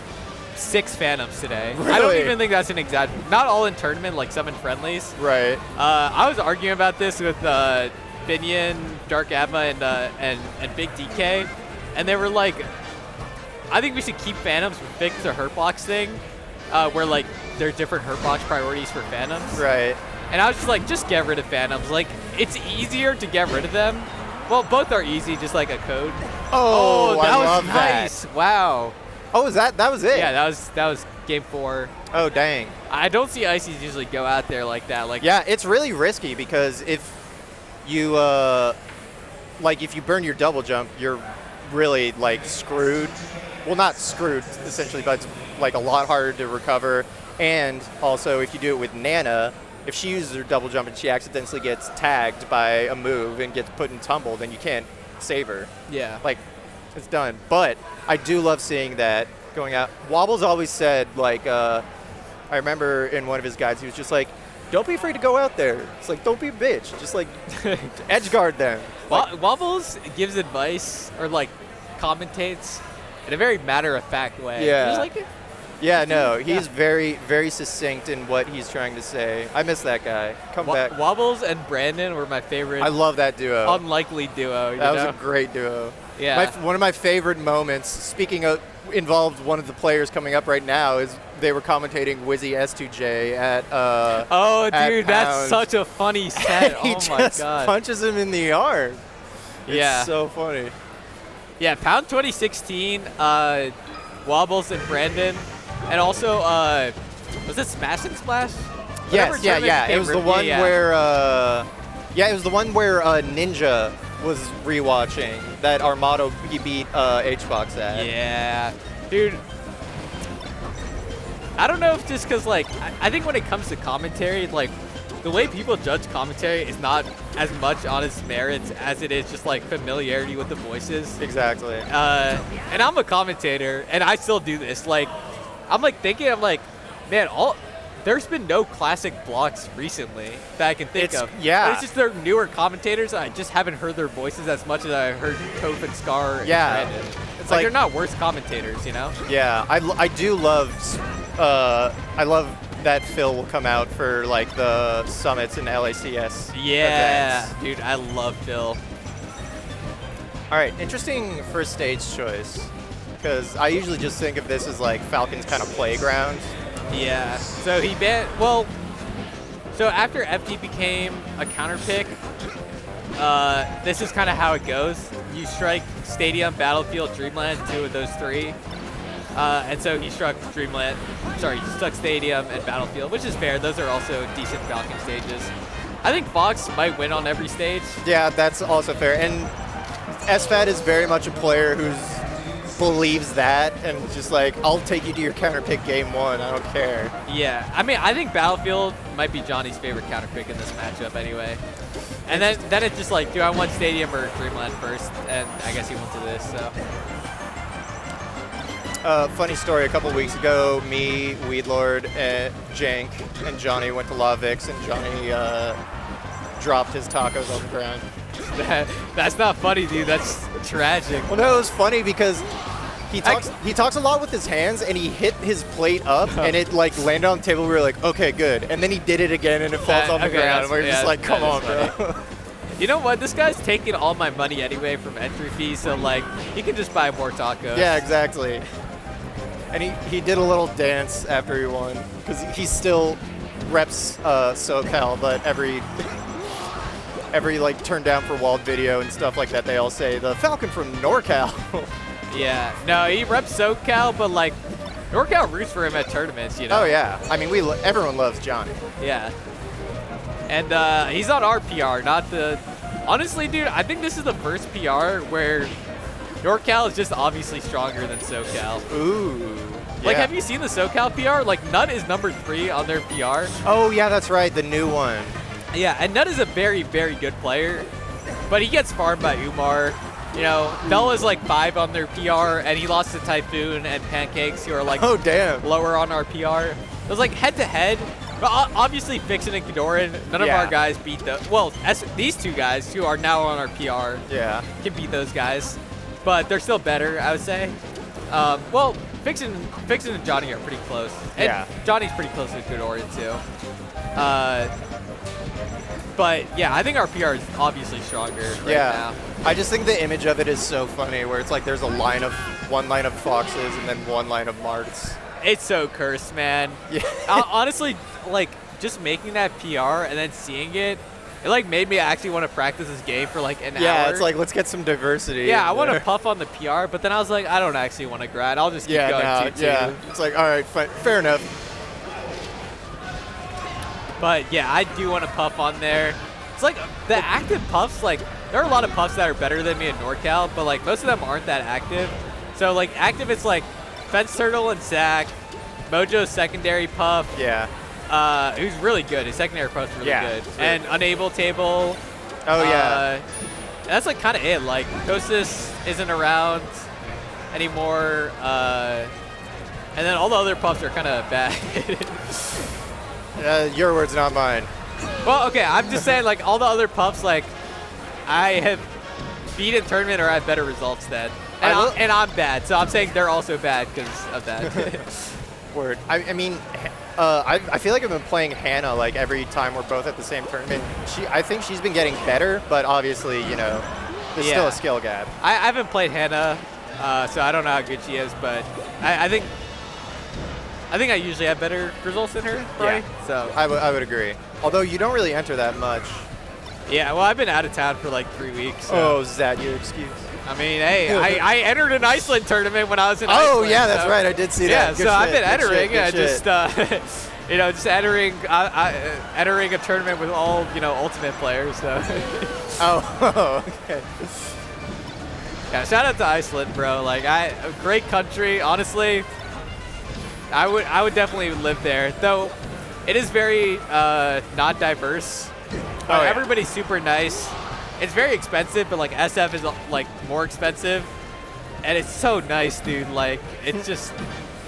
6 Phantoms today. Really? I don't even think that's an exaggeration. Not all in tournament, like some in friendlies. Right. I was arguing about this with Binion, Dark Atma, and Big DK, and they were like, I think we should keep Phantoms but fix the Hurtbox thing, where like there are different Hurtbox priorities for Phantoms. Right. And I was just like, just get rid of Phantoms. Like, it's easier to get rid of them. Well, both are easy, just like a code. Oh, that I was love nice. that. Wow. Oh, that was it? Yeah, that was game 4. Oh, dang. I don't see Ices usually go out there like that. Like, yeah, it's really risky because if you if you burn your double jump, you're really like screwed. Well, not screwed essentially, but it's like a lot harder to recover. And also, if you do it with Nana, if she uses her double jump and she accidentally gets tagged by a move and gets put in tumble, then you can't save her. Yeah. Like, it's done. But I do love seeing that going out. Wobbles always said, like, I remember in one of his guides, he was just like, don't be afraid to go out there. It's like, don't be a bitch. Just like, edge guard them. Like, Wobbles gives advice or like commentates in a very matter-of-fact way. Yeah. Just like, yeah, no, he's very, very succinct in what he's trying to say. I miss that guy. Come back. Wobbles and Brandon were my favorite. I love that duo. Unlikely duo. That was a great duo. Yeah. One of my favorite moments, speaking of, involved one of the players coming up right now, is they were commentating Wizzy S2J at oh, at dude, that's Pound. such a funny set. He Oh just my god. punches him in the arm. Yeah. It's so funny. Yeah, Pound 2016, Wobbles and Brandon, and also was it Smash and Splash? Yes, yeah. It was the one where it was the one where Ninja was rewatching that Armado he beat HBox at. Yeah, dude. I don't know if just because like I think when it comes to commentary, like the way people judge commentary is not as much on its merits as it is just like familiarity with the voices. Exactly. And I'm a commentator, and I still do this. Like, I'm like thinking, I'm like, man, there's been no classic blocks recently that I can think of. Yeah. It's just they're newer commentators. I just haven't heard their voices as much as I heard Toph and Scar and Brandon. It's like they're not worse commentators, you know? Yeah, I do love, I love that Phil will come out for like the summits and LACS Yeah, events. dude, I love Phil. All right, interesting first stage choice, because I usually just think of this as like Falcon's kind of playground. Yeah, so he banned, well, so after FD became a counter pick, this is kind of how it goes. You strike Stadium, Battlefield, Dreamland, 2 of those 3. And so he struck Dreamland, sorry, he struck Stadium and Battlefield, which is fair. Those are also decent Falcon stages. I think Fox might win on every stage. Yeah, that's also fair. And SFAT is very much a player who believes that and just like, I'll take you to your counter pick game 1, I don't care. Yeah, I mean, I think Battlefield might be Johnny's favorite counter pick in this matchup anyway. And then it's just like, do I want Stadium or Dreamland first? And I guess he went to this, so. Funny story, a couple weeks ago, me, Weedlord, and Jank, and Johnny went to La Vix, and Johnny dropped his tacos on the ground. That's not funny, dude. That's tragic. Well, no, it was funny because he talks a lot with his hands, and he hit his plate up, and it like landed on the table. We were like, okay, good. And then he did it again, and it falls on the ground. And we're just like, come on, bro. You know what? This guy's taking all my money anyway from entry fees, so like he can just buy more tacos. Yeah, exactly. And he did a little dance after he won because he still reps SoCal, but every like turn down for walled video and stuff like that, they all say the Falcon from NorCal. Yeah, no, he reps SoCal, but like NorCal roots for him at tournaments, you know. Oh yeah, I mean everyone loves Johnny. Yeah, and he's on our PR, not the. Honestly, dude, I think this is the first PR where NorCal is just obviously stronger than SoCal. Ooh. Like, yeah. have you seen the SoCal PR? Like, Nut is number 3 on their PR. Oh yeah, that's right, the new one. Yeah, and Nut is a very, very good player, but he gets farmed by Umarth. You know, Bella's like 5 on their PR, and he lost to Typhoon and Pancakes, who are like oh damn lower on our PR. It was like head-to-head, but obviously Fixin and Ghidorah, none of our guys beat the. Well, these 2 guys who are now on our PR can beat those guys, but they're still better, I would say. Well, Fixin and Johnny are pretty close, and Johnny's pretty close to Ghidorah too. But yeah, I think our PR is obviously stronger right now. I just think the image of it is so funny, where it's like there's one line of Foxes and then one line of Marths. It's so cursed, man. Yeah. Honestly, like just making that PR and then seeing it, it like made me actually want to practice this game for like an hour. Yeah, it's like, let's get some diversity. Yeah, I want to puff on the PR, but then I was like, I don't actually want to grind. I'll just keep going 2-2. Yeah, it's like, all right, fair enough. But yeah, I do want to puff on there. It's like the active puffs, like there are a lot of puffs that are better than me in NorCal, but like most of them aren't that active. So like active, it's like Fence Turtle and Sack, MOJOE secondary puff. Yeah. Who's really good. His secondary puff's really good. Sure. And Unable Table. Oh yeah. That's like kind of it. Like Kostas isn't around anymore. And then all the other puffs are kind of bad. Your words, not mine. Well, okay, I'm just saying, like, all the other puffs, like, I have beat in tournament or have better results than. And I'm bad, so I'm saying they're also bad because of that. Word. I mean, I feel like I've been playing Hannah, like, every time we're both at the same tournament. I think she's been getting better, but obviously, you know, there's still a skill gap. I haven't played Hannah, so I don't know how good she is, but I think I usually have better results than her, right? Yeah. So I would agree. Although you don't really enter that much. Yeah, well, I've been out of town for like 3 weeks. So. Oh, is that your excuse? I mean, hey, I entered an Iceland tournament when I was in Iceland. Oh, yeah, that's right. I did see that. Yeah, Good so shit, I've been good entering. shit, Just you know, just entering a tournament with all, you know, Ultimate players. So. Oh, okay. Yeah, shout out to Iceland, bro. Like, a great country. Honestly, I would definitely live there. Though, it is very not diverse. Oh, yeah. Everybody's super nice. It's very expensive, but like SF is like more expensive, and it's so nice, dude. Like, it's just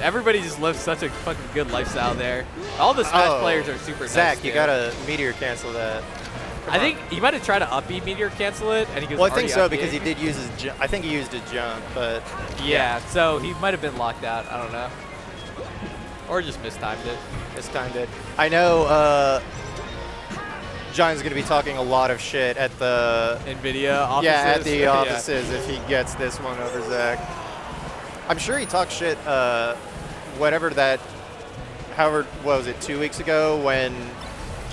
everybody just lives such a fucking good lifestyle there. All the Smash players are super nice. Zach, you too. gotta meteor cancel that. I think he might have tried to up B meteor cancel it, and he was Well, I think already so up because he B. did use his. I think he used his jump, but Yeah, so he might have been locked out. I don't know. Or just mistimed it. this time did. I know John's going to be talking a lot of shit at the NVIDIA offices. yeah at the Yeah. offices if he gets this one over Zach. I'm sure he talked shit. Whatever that. However, what was it? 2 weeks ago when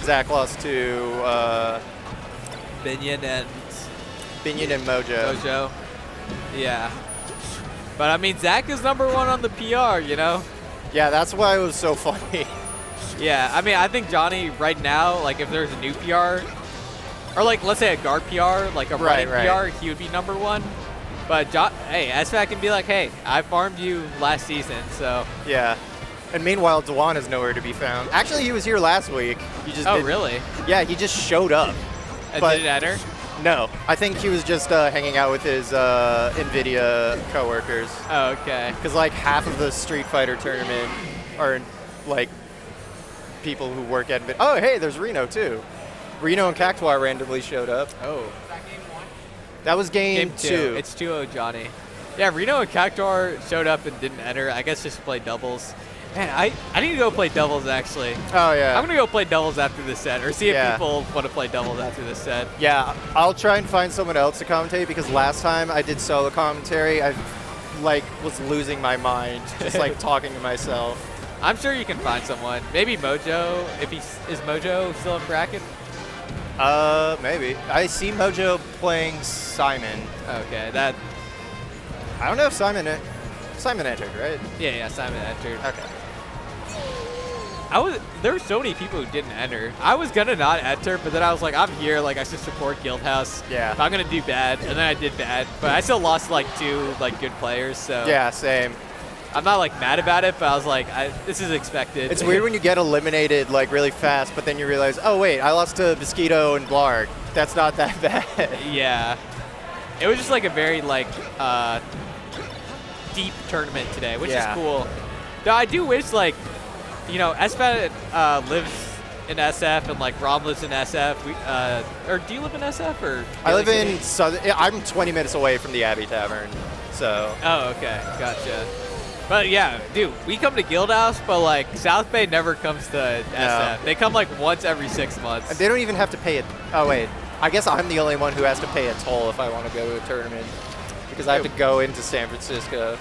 Zach lost to Binion and Binion and MOJOE. MOJOE. Yeah. But I mean, Zach is #1 on the PR, you know? Yeah, that's why it was so funny. Yeah, I mean, I think Johnny right now, like if there's a new PR, or like let's say a guard PR, like a running PR, he would be #1. But hey, SFAT can be like, hey, I farmed you last season, so. Yeah. And meanwhile, Dewan is nowhere to be found. Actually, he was here last week. He just Oh, didn't- really? Yeah, he just showed up. And But- did it enter? No, I think he was just hanging out with his NVIDIA coworkers. Oh, okay. Because like half of the Street Fighter tournament are like people who work at NVIDIA. Oh, hey, there's Reno too. Reno and Cactuar randomly showed up. Oh. That was game 2. It's 2-0 Johnny. Yeah, Reno and Cactuar showed up and didn't enter. I guess just to play doubles. Man, I need to go play doubles actually. Oh yeah. I'm gonna go play doubles after this set, or see if Yeah. people want to play doubles after this set. Yeah, I'll try and find someone else to commentate because last time I did solo commentary, I like was losing my mind, just like talking to myself. I'm sure you can find someone. Maybe MOJOE. Is MOJOE still in bracket? Maybe. I see MOJOE playing Simon. Okay, that. I don't know if Simon entered, right? Yeah, Simon entered. Okay. There were so many people who didn't enter. I was gonna not enter, but then I was like, I'm here, like I should support Guildhouse. Yeah. If I'm gonna do bad, and then I did bad, but I still lost like 2 like good players, so. Yeah, same. I'm not like mad about it, but I was like, this is expected. It's weird when you get eliminated like really fast, but then you realize, oh wait, I lost to Mosquito and Blarg. That's not that bad. Yeah. It was just like a very like deep tournament today, which is cool. Though I do wish like, you know, SFAT lives in SF and like Rom lives in SF. Or do you live in SF or? I live in I'm 20 minutes away from the Abbey Tavern, so. Oh, okay, gotcha. But yeah, dude, we come to Guildhouse, but like South Bay never comes to SF. They come like once every 6 months. And they don't even have to pay it. Oh wait, I guess I'm the only one who has to pay a toll if I want to go to a tournament, because I have to go into San Francisco.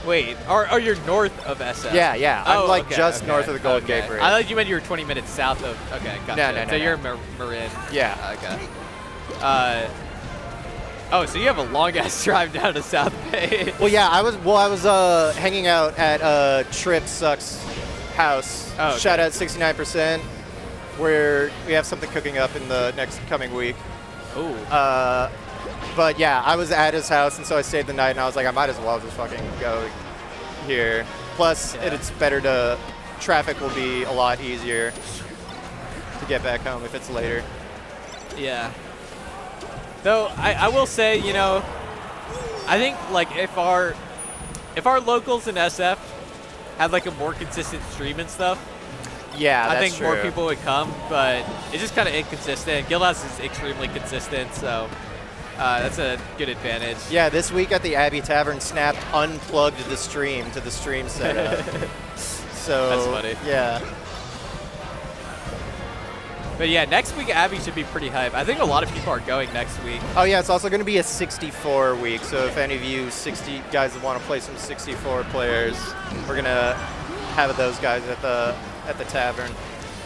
Wait, or you're north of SF? Yeah. I'm like okay, just okay, north of the Golden Gate Bridge. I thought you meant you were 20 minutes south of. Okay, gotcha. No, so you're Marin. Yeah. Okay. Oh, so you have a long ass drive down to South Bay. Well, yeah, I was hanging out at Trip Sucks house. Oh, okay. Shout out 69%, where we have something cooking up in the next coming week. Ooh. But yeah, I was at his house, and so I stayed the night, and I was like, I might as well just fucking go here. Plus, it's better to, traffic will be a lot easier to get back home if it's later. Yeah. Though I will say, you know, I think like if our locals in SF had like a more consistent stream and stuff, yeah, I that's think more true. people would come. But it's just kind of inconsistent. Guildhouse is extremely consistent, so that's a good advantage. Yeah, this week at the Abbey Tavern, Snap unplugged the stream to the stream setup. So That's funny. Yeah. But yeah, next week Abby should be pretty hype. I think a lot of people are going next week. Oh yeah, it's also going to be a 64 week. So if any of you 60 guys that want to play some 64 players, we're gonna have those guys at the tavern.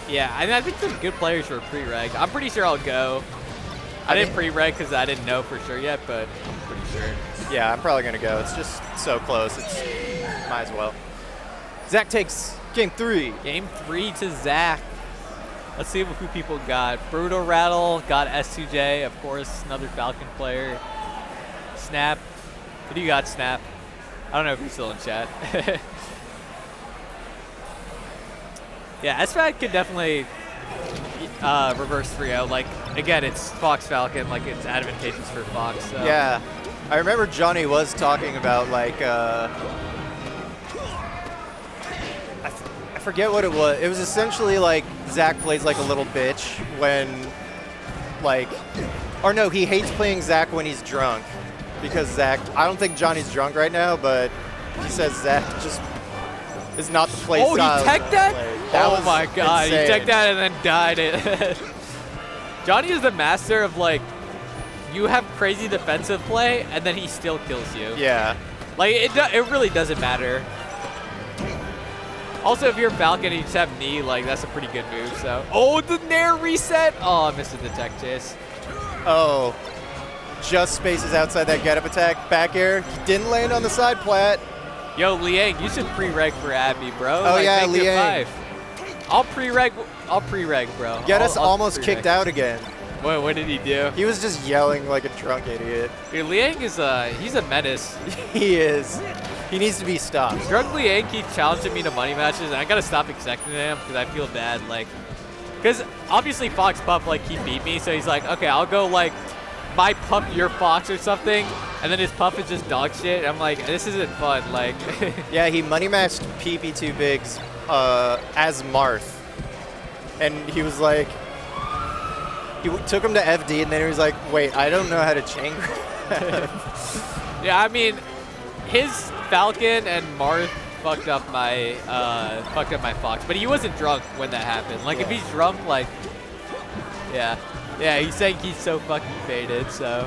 Yeah, I mean, I think some good players were pre-reg. I'm pretty sure I'll go. I didn't pre-reg because I didn't know for sure yet, but I'm pretty sure. Yeah, I'm probably gonna go. It's just so close. It's might as well. Zach takes game 3. Game 3 to Zach. Let's see who people got. Brutal Rattle got S2J, of course, another Falcon player. Snap. Who do you got, Snap? I don't know if he's still in chat. Yeah, SFAT could definitely reverse 3-0. Like, again, it's Fox Falcon. Like, it's advantageous for Fox. So. Yeah. I remember Johnny was talking about, like, I forget what it was. It was essentially like Zach plays like a little bitch when, like, or no, he hates playing Zach when he's drunk. Because Zach, I don't think Johnny's drunk right now, but he says Zach just is not the play Oh, style. he teched that? Oh was my god, insane. he teched that and then died it. Johnny is the master of like, you have crazy defensive play and then he still kills you. Yeah. Like, it really doesn't matter. Also, if you're Falcon and you just have knee, like, that's a pretty good move, so. Oh, the Nair reset! Oh, I missed the tech chase. Oh. Just spaces outside that get-up attack. Back air. He didn't land on the side plat. Yo, Liang, you should pre-reg for Abby, bro. Oh, like, yeah, make it Liang. 5. I'll pre-reg, bro. Get us I'll almost pre-reg. kicked out again. What did he do? He was just yelling like a drunk idiot. Dude, Liang is he's a menace. He is. He needs to be stopped. Drunk Liang keeps challenging me to money matches, and I gotta stop accepting him because I feel bad. Like, because obviously Fox Puff, like, he beat me, so he's like, okay, I'll go, like, my Puff, your Fox or something, and then his Puff is just dog shit. I'm like, this isn't fun. Like, Yeah, he money matched PP2 Bigs as Marth. And he was like, he took him to FD, and then he was like, wait, I don't know how to chain grab. yeah, I mean, his Falcon and Marth fucked up my Fox, but he wasn't drunk when that happened. Like, if he's drunk, like, yeah, he's saying he's so fucking faded. So,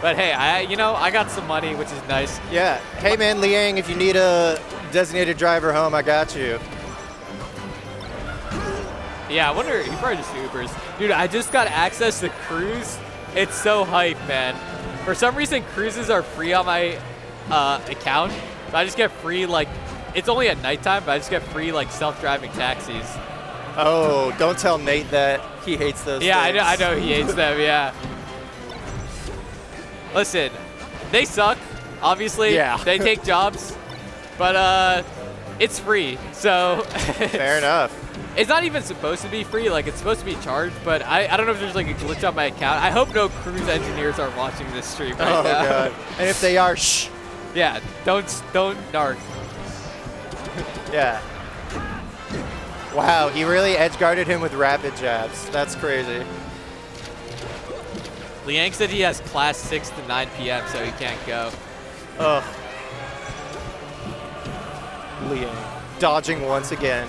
but hey, I got some money, which is nice. Yeah. Hey, man, Liang, if you need a designated driver home, I got you. Yeah, I wonder, he probably just Ubers. Dude, I just got access to Cruise. It's so hype, man. For some reason, cruises are free on my account. So I just get free, like, it's only at nighttime, but I just get free, like, self-driving taxis. Oh, don't tell Nate that. He hates those Yeah, things. I know he hates them, yeah. Listen, they suck, obviously. Yeah. They take jobs, but it's free, so. Fair enough. It's not even supposed to be free, like, it's supposed to be charged, but I don't know if there's, like, a glitch on my account. I hope no cruise engineers are watching this stream right Oh, now. God. And if they are, shh. Yeah, don't narc. Yeah. Wow, he really edge guarded him with rapid jabs. That's crazy. Liang said he has class 6 to 9 p.m., so he can't go. Ugh. Liang. Dodging once again.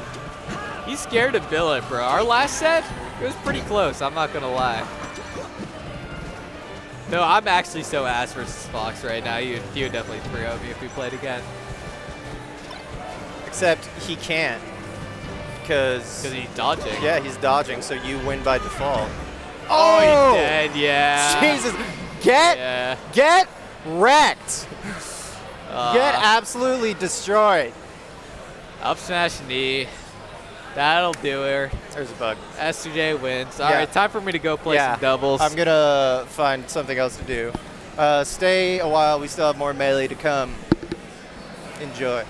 He's scared to bill it, bro. Our last set, it was pretty close, I'm not gonna lie. No, I'm actually so ass versus Fox right now. He would definitely 3-0 me if we played again. Except he can't. Because he's dodging. Yeah, he's dodging, so you win by default. Oh, he's dead, yeah. Jesus. Yeah. Get wrecked. Get absolutely destroyed. Up smash knee. That'll do her. There's a bug. S2J wins. All Yeah. right, time for me to go play some doubles. I'm going to find something else to do. Stay a while. We still have more Melee to come. Enjoy.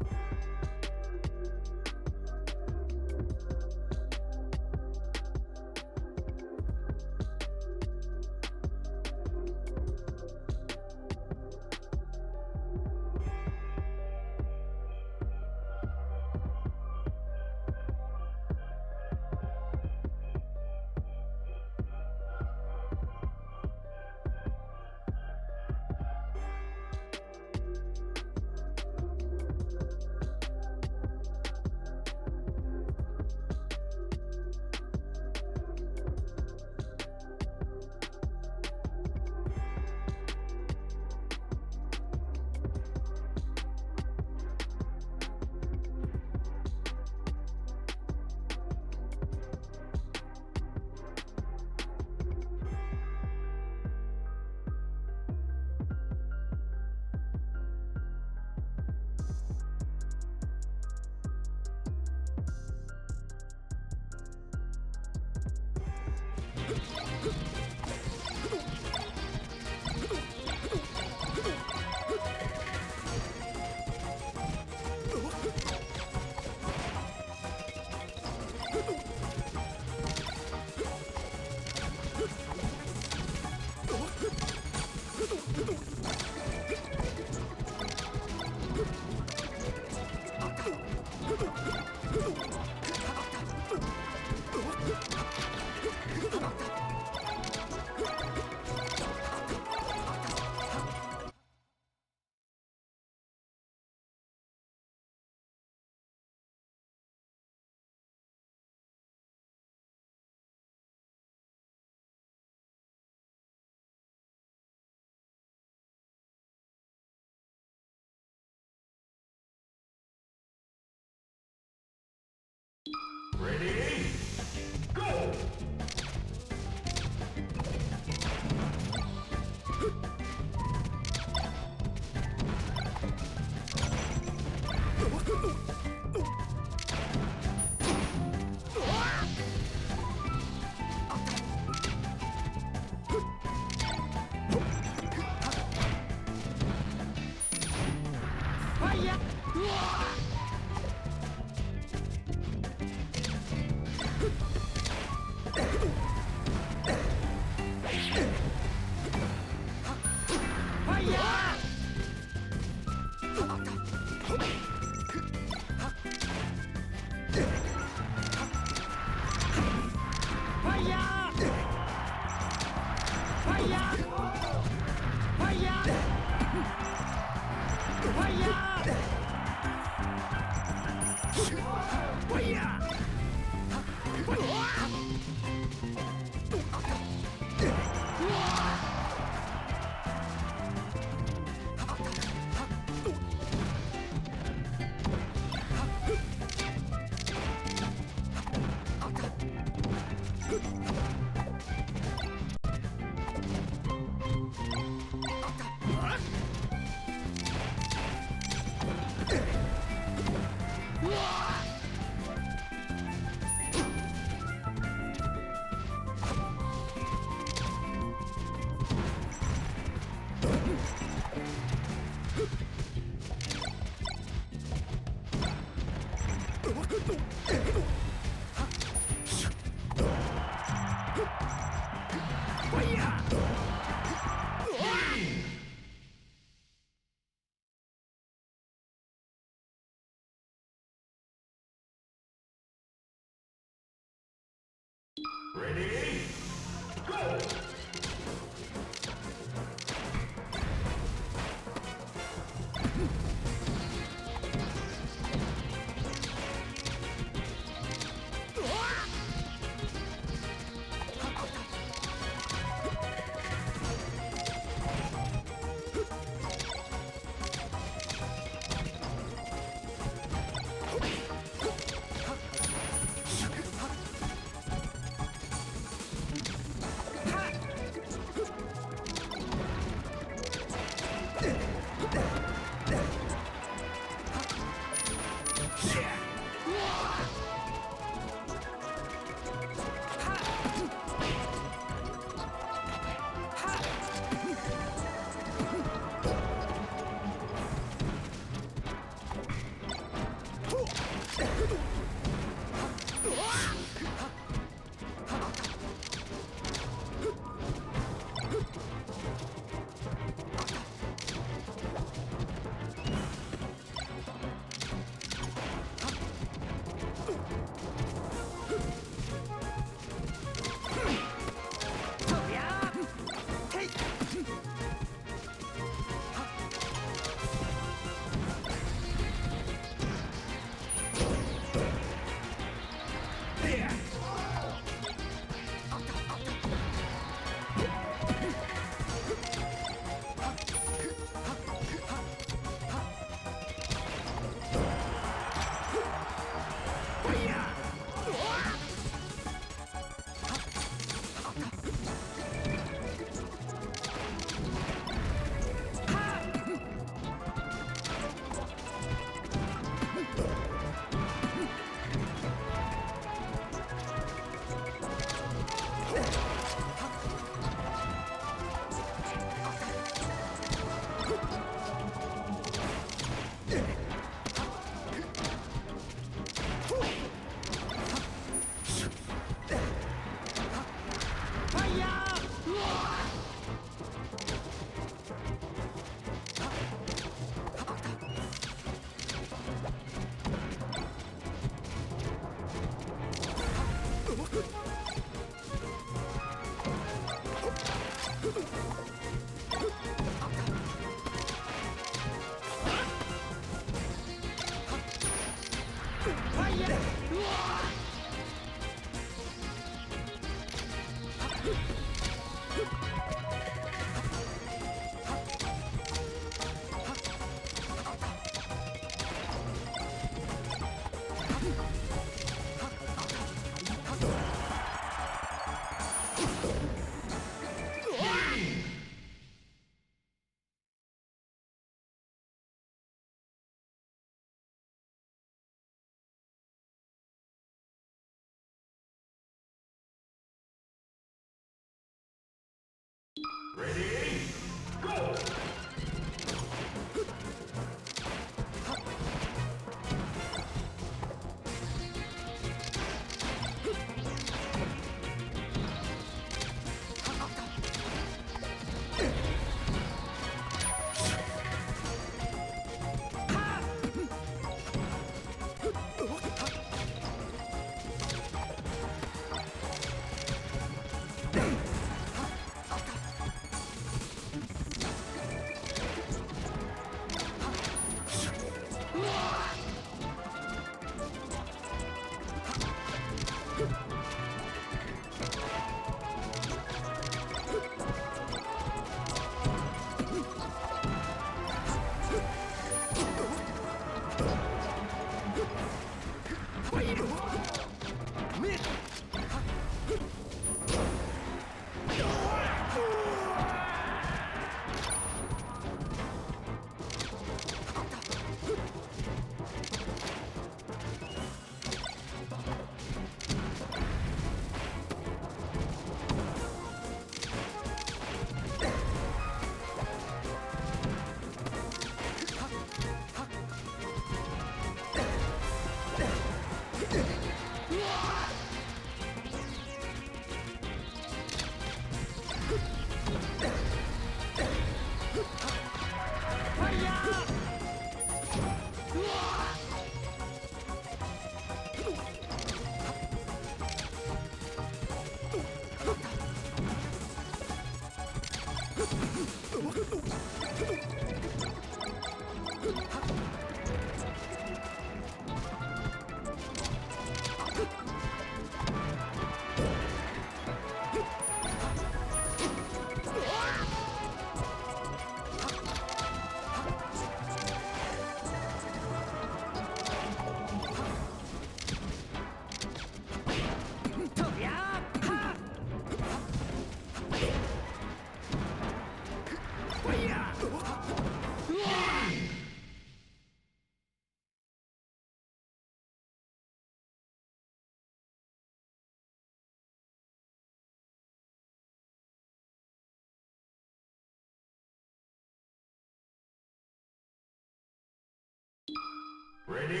Ready?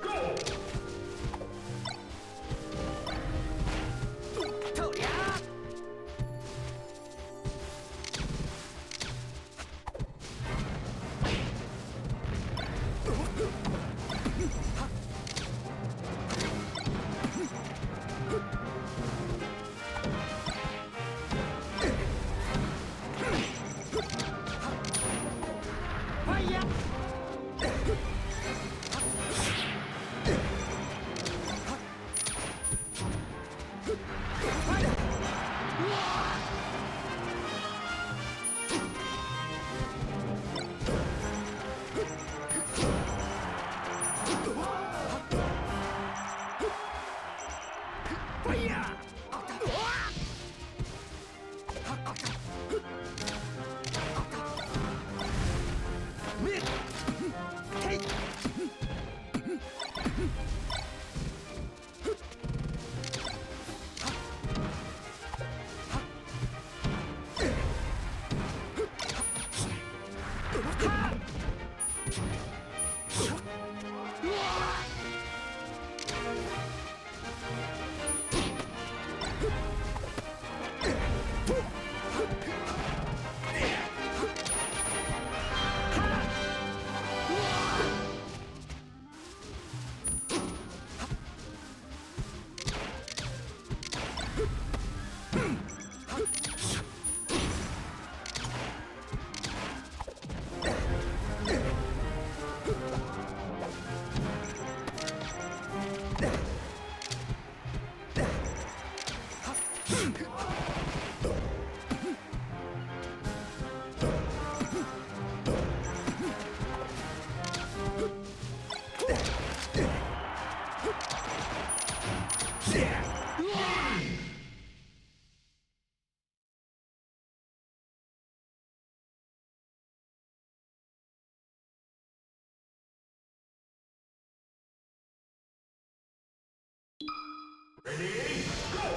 Go! Ready? Go!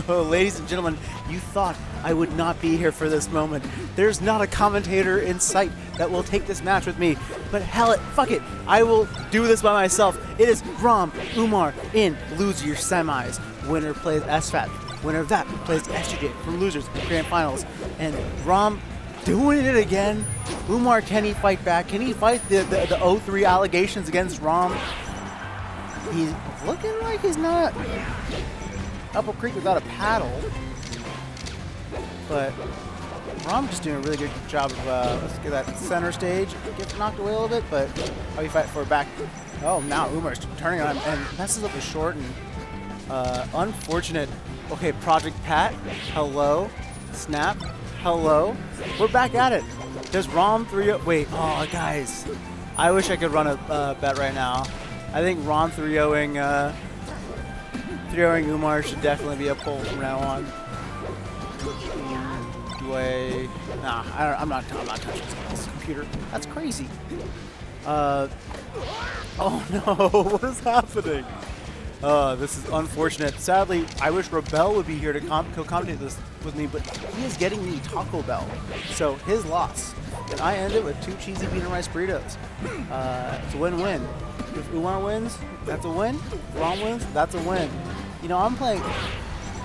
Ladies and gentlemen, you thought I would not be here for this moment. There's not a commentator in sight that will take this match with me. But hell it, fuck it, I will do this by myself. It is Rom Umar in Loser Semis. Winner plays SFAT. Winner of that plays S2J from Losers Grand Finals. And Rom doing it again. Umar, can he fight back? Can he fight the 0-3 allegations against Rom? He's looking like he's not Apple Creek without a paddle. But Rom just doing a really good job of, let's get that center stage. Gets knocked away a little bit, but how you fight for it back. Oh, now Umar's turning on him and messes up the short and unfortunate. Okay, Project Pat, hello. Snap, hello. We're back at it. Does Rom 3-0, wait, oh guys. I wish I could run a bet right now. I think Rom 3-0ing 3-0ing Umar should definitely be a pull from now on. Nah, I'm not touching this computer. That's crazy. Oh no, what is happening? This is unfortunate. Sadly, I wish Rebel would be here to co-commentate this with me, but he is getting me Taco Bell. So his loss. And I end it with 2 cheesy bean and rice burritos. It's a win-win. If Umar wins, that's a win. If Rom wins, that's a win. You know, I'm playing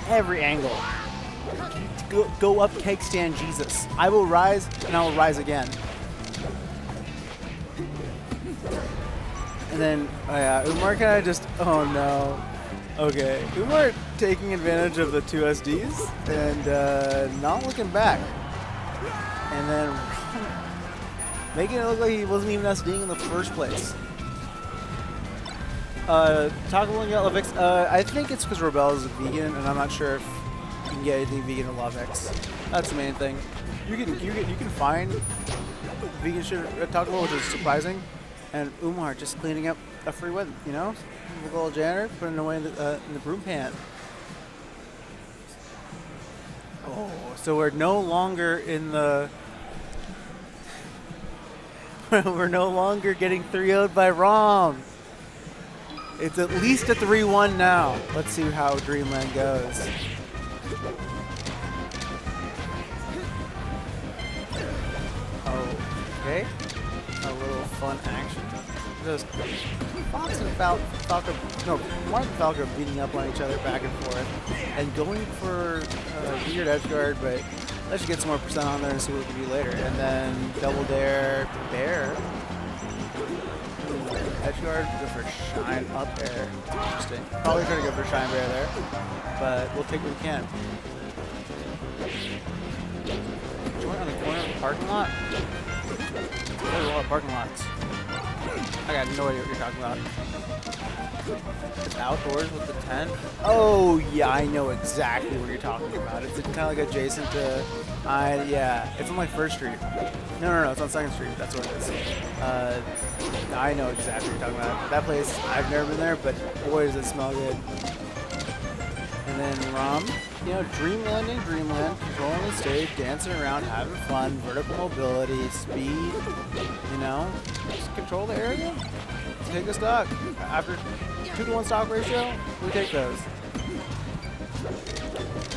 every angle. Go up, cake stand, Jesus. I will rise, and I will rise again. And then, oh yeah, Umar kind of just, oh no. Okay, Umar taking advantage of the 2 SDs and not looking back. And then making it look like he wasn't even SDing in the first place. Toggling out Lovix, I think it's because Rebel is a vegan, and I'm not sure if you can get anything vegan in Lovix. That's the main thing. You can find vegan shit at Taco Bell, which is surprising. And Umar just cleaning up a free win, you know? The little janitor putting it away in the broom pan. Oh, so we're no longer in the. We're no longer getting 3-0'd by Rom. It's at least a 3-1 now. Let's see how Dreamland goes. Okay. A little fun action. Just Fox and Falco, no, Marth and Falco are beating up on each other back and forth and going for a weird edge guard, but let's just get some more percent on there and see what we can do later. And then double dare, bear. Edge guard, go for shine up air. Interesting. Probably trying to go for shine bear there, but we'll take what we can. Joint on the corner of the parking lot. There's a lot of parking lots. I got no idea what you're talking about. It's outdoors with the tent. Oh yeah, I know exactly what you're talking about. It's kind of like adjacent to, yeah, it's on like First Street. No, it's on Second Street. That's what it is. I know exactly what you're talking about. That place, I've never been there, but boy, does it smell good. And then Rom, you know, dreamland, controlling the stage, dancing around, having fun, vertical mobility, speed, you know, just control the area. Take a stock. After 2-to-1 stock ratio, we take those.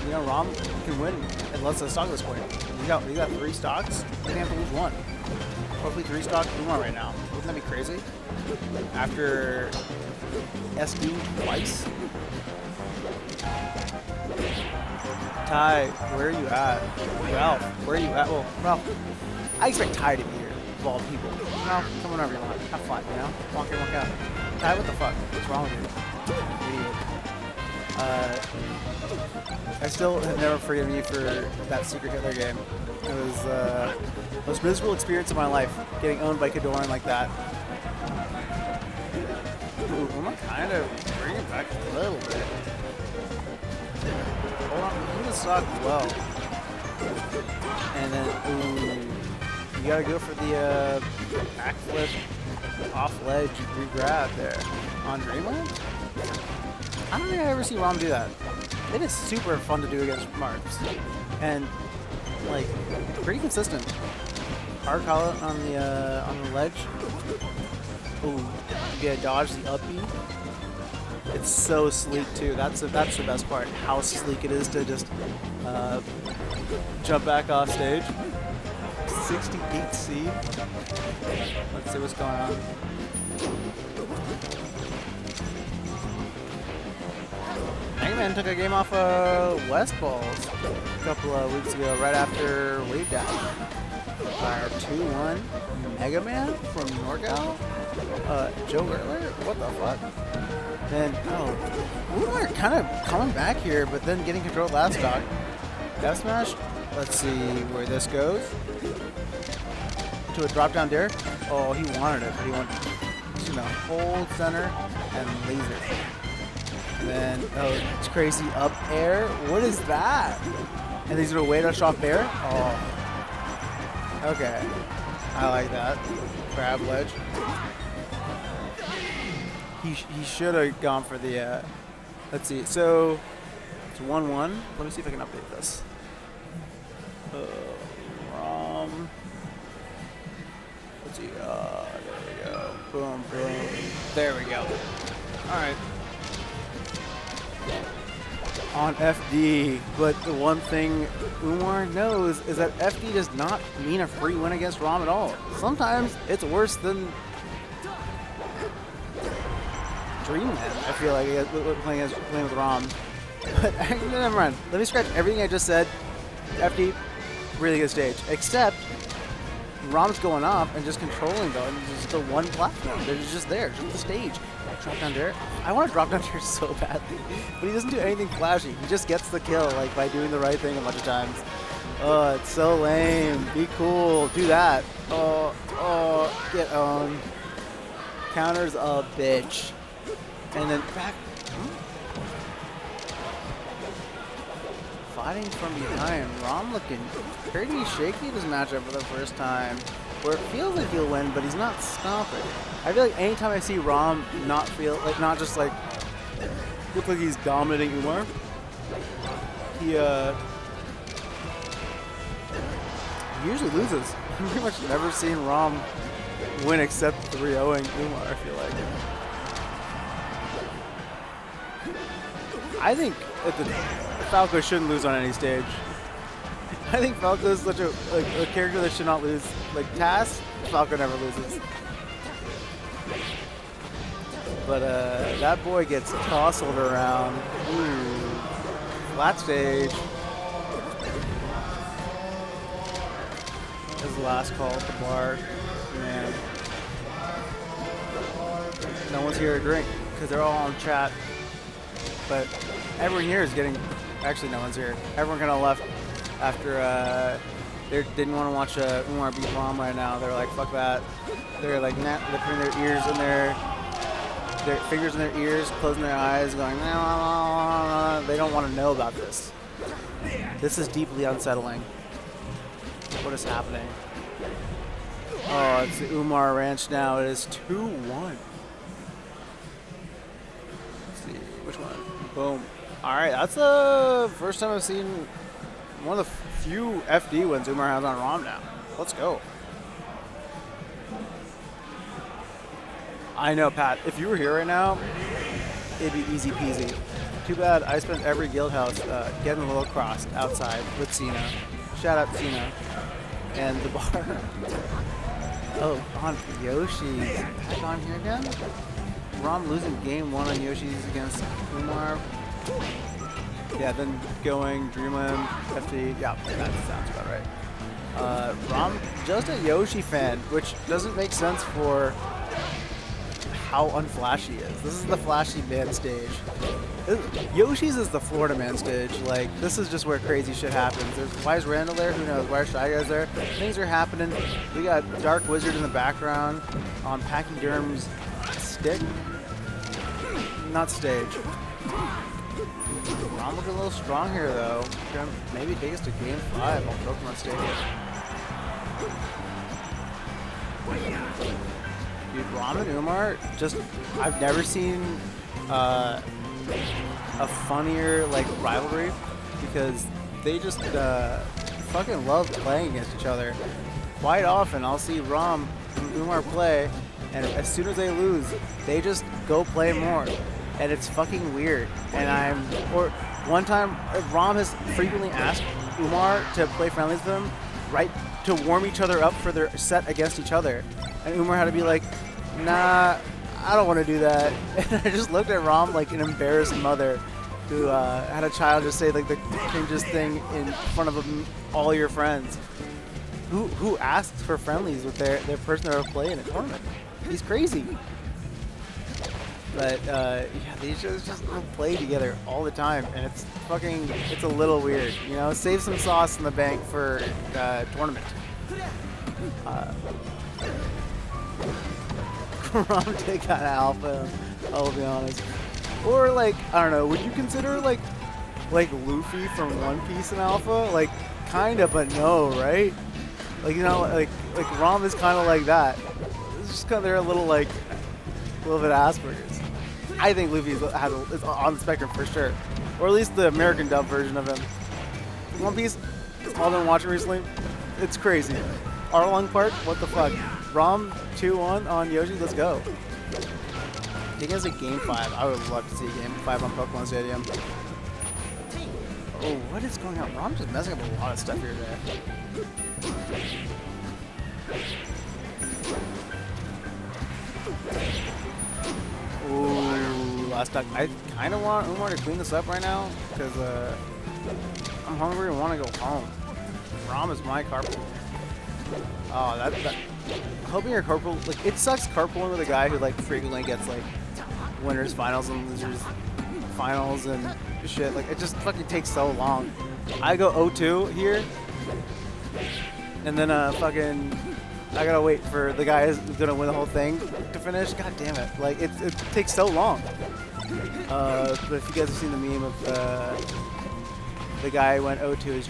You know, Rom can win unless the stock this point. You got 3 stocks, you have to lose 1. Hopefully 3 stocks Umar right now. Wouldn't that be crazy? After SD twice. Ty, where are you at? Ralph, where are you at? Well, Ralph, I expect Ty to be here, of all people. No, come whenever you want. Have fun, you know? Walk in, walk out. Ty, what the fuck? What's wrong with you? Idiot. I still have never forgiven you for that Secret Hitler game. It was the most miserable experience of my life, getting owned by Kadoran like that. Ooh, I'm kind of bringing it back a little bit. Hold on, I'm gonna suck well. And then, ooh, you gotta go for the backflip off ledge re-grab there on Dreamland. I don't think I ever see Rom do that. It is super fun to do against Marths, and like pretty consistent. Hard call out on the ledge. Ooh, you gotta dodge the up B. It's so sleek too. That's the best part. How sleek it is to just jump back off stage. 68 seed. Let's see what's going on. Hangman took a game off West Balls a couple of weeks ago, right after Wave Down. Our 2-1 Mega Man from NorCal. Joe Rittler? What the fuck? Then, we were kind of coming back here, but then getting control of last stock. F smash. Let's see where this goes. To a drop down dare. Oh, he wanted it, but he wanted. He's gonna hold center and laser. And then, it's crazy up air. What is that? And he's gonna wait on shot bear. Oh, okay. I like that. Grab ledge. He should have gone for the. Let's see. So it's 1-1. Let me see if I can update this. Rom. Let's see. There we go. Boom, boom. There we go. All right. On FD, but the one thing Umar knows is that FD does not mean a free win against Rom at all. Sometimes it's worse than Dreamland, I feel like, playing with Rom. But never mind. Let me scratch everything I just said. FD, really good stage. Except Rom's going off and just controlling though, and just the one platform. They're just there, just the stage. Drop down dare. I want to drop down dare so badly, but he doesn't do anything flashy. He just gets the kill, like by doing the right thing a bunch of times. Oh, it's so lame. Be cool. Do that. Oh, get owned. Counters a bitch. And then back. Fighting from behind. Rom looking pretty shaky this matchup for the first time. Where it feels like he'll win, but he's not stomping. I feel like anytime I see Rom not just like look like he's dominating Umar, he usually loses. I've pretty much never seen Rom win except 3-0ing Umar, I feel like. I think that Falco shouldn't lose on any stage. I think Falco is such a character that should not lose. Like Tass, Falco never loses. But that boy gets tousled around. Ooh. Flat stage. His last call at the bar. Man. No one's here to drink because they're all on chat. But everyone here is getting. Actually, no one's here. Everyone kind of left after they didn't want to watch Umar beat Rom right now. They're like, fuck that. They're like, nah, they're putting their ears in their fingers in their ears, closing their eyes, going, nah, nah, nah, nah. They don't want to know about this. This is deeply unsettling. What is happening? Oh, it's the Umar Ranch now. It is 2-1. Let's see, which one? Boom. All right, that's the first time I've seen one of the few FD wins Umar has on Rom now. Let's go. I know, Pat, if you were here right now, it'd be easy peasy. Too bad I spent every Guildhouse getting a little crossed outside with Cena. Shout out Cena. And the bar. Oh, on Yoshi's. Back on here again? Rom losing game 1 on Yoshi's against Umar. Yeah, then going Dreamland, FD. Yeah, that sounds about right. Rom, just a Yoshi fan, which doesn't make sense for how unflashy he is. This is the flashy man stage. Yoshi's is the Florida man stage. Like, this is just where crazy shit happens. Why is Randall there? Who knows? Why are Shy Guys there? Things are happening. We got Dark Wizard in the background on Pachyderm's stick. Not stage. Rom looking a little strong here, though. Gonna maybe take us to Game 5 on Pokemon Stadium. Dude, Rom and Umar, just, I've never seen a funnier, like, rivalry, because they just fucking love playing against each other. Quite often, I'll see Rom and Umar play, and as soon as they lose, they just go play more. And it's fucking weird. And one time, Rom has frequently asked Umar to play friendlies with him, right, to warm each other up for their set against each other. And Umar had to be like, nah, I don't want to do that. And I just looked at Rom like an embarrassed mother who had a child just say like the cringiest thing in front of all your friends. Who asks for friendlies with their person they're playing in a tournament? He's crazy. But yeah, these just play together all the time, and it's a little weird, you know. Save some sauce in the bank for tournament. Rom take out Alpha, I'll be honest. Or like, I don't know, would you consider like Luffy from One Piece and Alpha? Like, kinda, but no, right? Like, you know, like Rom is kind of like that. It's just kind of, they're a little bit Asperger's. I think Luffy is on the spectrum for sure, or at least the American dub version of him. One Piece, all I've been watching recently, it's crazy. Arlong Park, what the fuck? Rom 2-1 on Yoshi, let's go. I think it's a Game 5. I would love to see a Game 5 on Pokemon Stadium. Oh, what is going on? Rom's just messing up a lot of stuff here today. Ooh, last time. I kind of want Umar to clean this up right now because I'm hungry and want to go home. Rom is my carpool. Oh, that hoping your carpool, like, it sucks carpooling with a guy who like frequently gets like winners finals and losers finals and shit. Like, it just fucking takes so long. I go 0-2 here, and then I gotta wait for the guy who's gonna win the whole thing to finish. God damn it! Like, it takes so long. But if you guys have seen the meme of the guy who went 0-2 is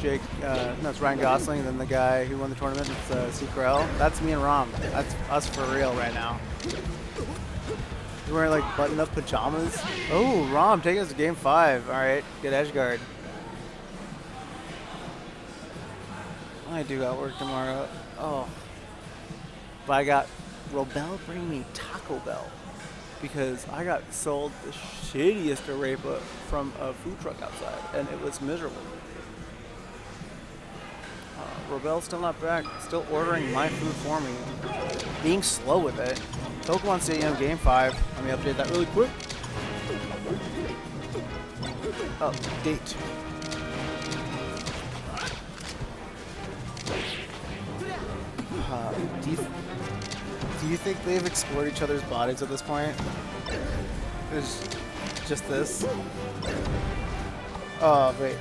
Jake. No, it's Ryan Gosling, and then the guy who won the tournament is Seacrell. That's me and Rom. That's us for real right now. He's wearing like button-up pajamas. Oh, Rom taking us to Game 5. All right, good edge guard. I do got work tomorrow. Oh, but I got Robel bringing me Taco Bell because I got sold the shittiest arepa from a food truck outside, and it was miserable. Robel's still not back, still ordering my food for me, being slow with it. Pokemon Stadium Game 5. Let me update that really quick. Update. Do you think they've explored each other's bodies at this point? It's just this. Oh, wait.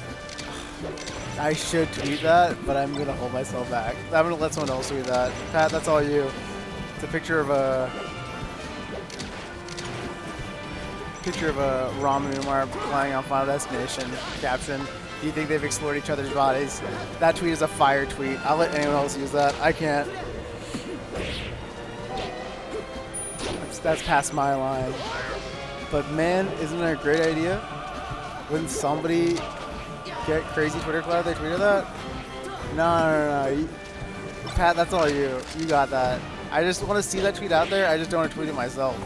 I should tweet that, but I'm going to hold myself back. I'm going to let someone else tweet that. Pat, that's all you. It's a picture of a Rom and Umar playing on Final Destination. Caption: do you think they've explored each other's bodies? That tweet is a fire tweet. I'll let anyone else use that. I can't. That's past my line. But man, isn't it a great idea? Wouldn't somebody get crazy Twitter cloud if they tweeted that? No. Pat, that's all you. You got that. I just want to see that tweet out there. I just don't want to tweet it myself.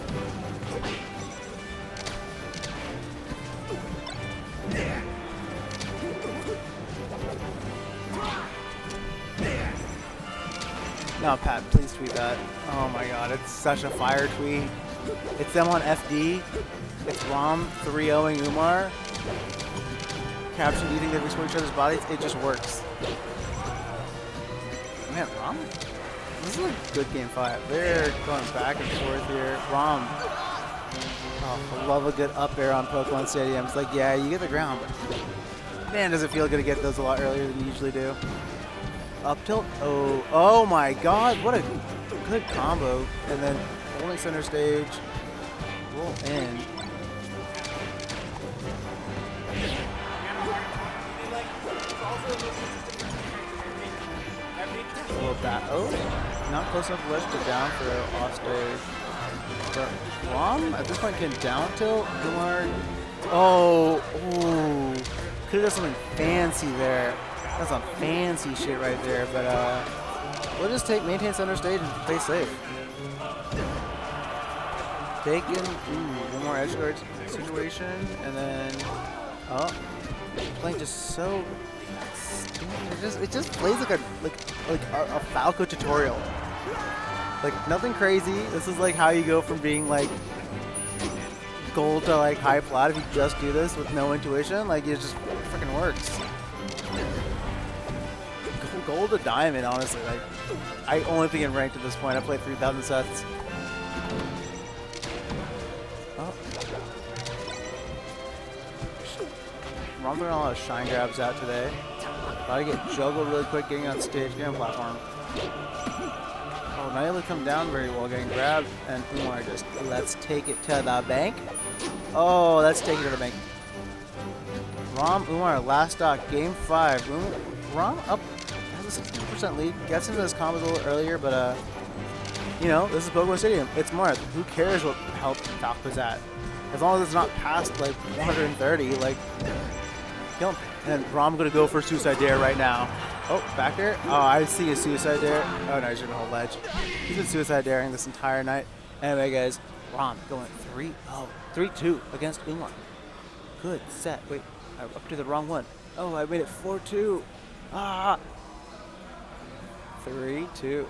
No, Pat, please tweet that. Oh my god, it's such a fire tweet. It's them on FD. It's Rom 3-0ing Umar. Caption: do you think they've explored each other's bodies? It just works. Man, Rom? This is a good Game 5. They're going back and forth here. Rom. Oh, I love a good up air on Pokemon Stadium. It's like, yeah, you get the ground, but man, does it feel good to get those a lot earlier than you usually do. Up tilt. Oh my god, what a good combo. And then holding center stage. Roll in. with that. Oh, not close enough ledge to down throw off stage. But Rom at this point can down tilt. Umarth. Oh, ooh. Could have done something fancy there. That's some fancy shit right there. But we'll just maintain center stage and play safe. Taking one more edge guard situation, and then playing just so stupid. It just plays like a Falco tutorial. Like nothing crazy. This is like how you go from being like gold to like high plat if you just do this with no intuition. Like it just freaking works. Gold to diamond, honestly. Like I only think in ranked at this point. I played 3,000 sets. Rom's throwing a lot of shine grabs out today. Gotta get juggled really quick, getting on stage, getting on platform. Oh, not able to come down very well, getting grabbed, and Umarth just let's take it to the bank. Oh, let's take it to the bank. Umarth, last stock, game 5. Rom up, has a 60% lead, gets into this combo a little earlier, but you know, this is Pokemon Stadium. It's Marth. Who cares what health Falco's at? As long as it's not past like 130, like kill him. And then Rom gonna go for suicide dare right now. Oh, back there? Oh, I see a suicide dare. Oh no, he's gonna hold ledge. He's been suicide daring this entire night. Anyway, guys, Rom going 3-2 against Umarth. Good set. Wait, I up to the wrong one. Oh, I made it 4-2. Ah. 3-2.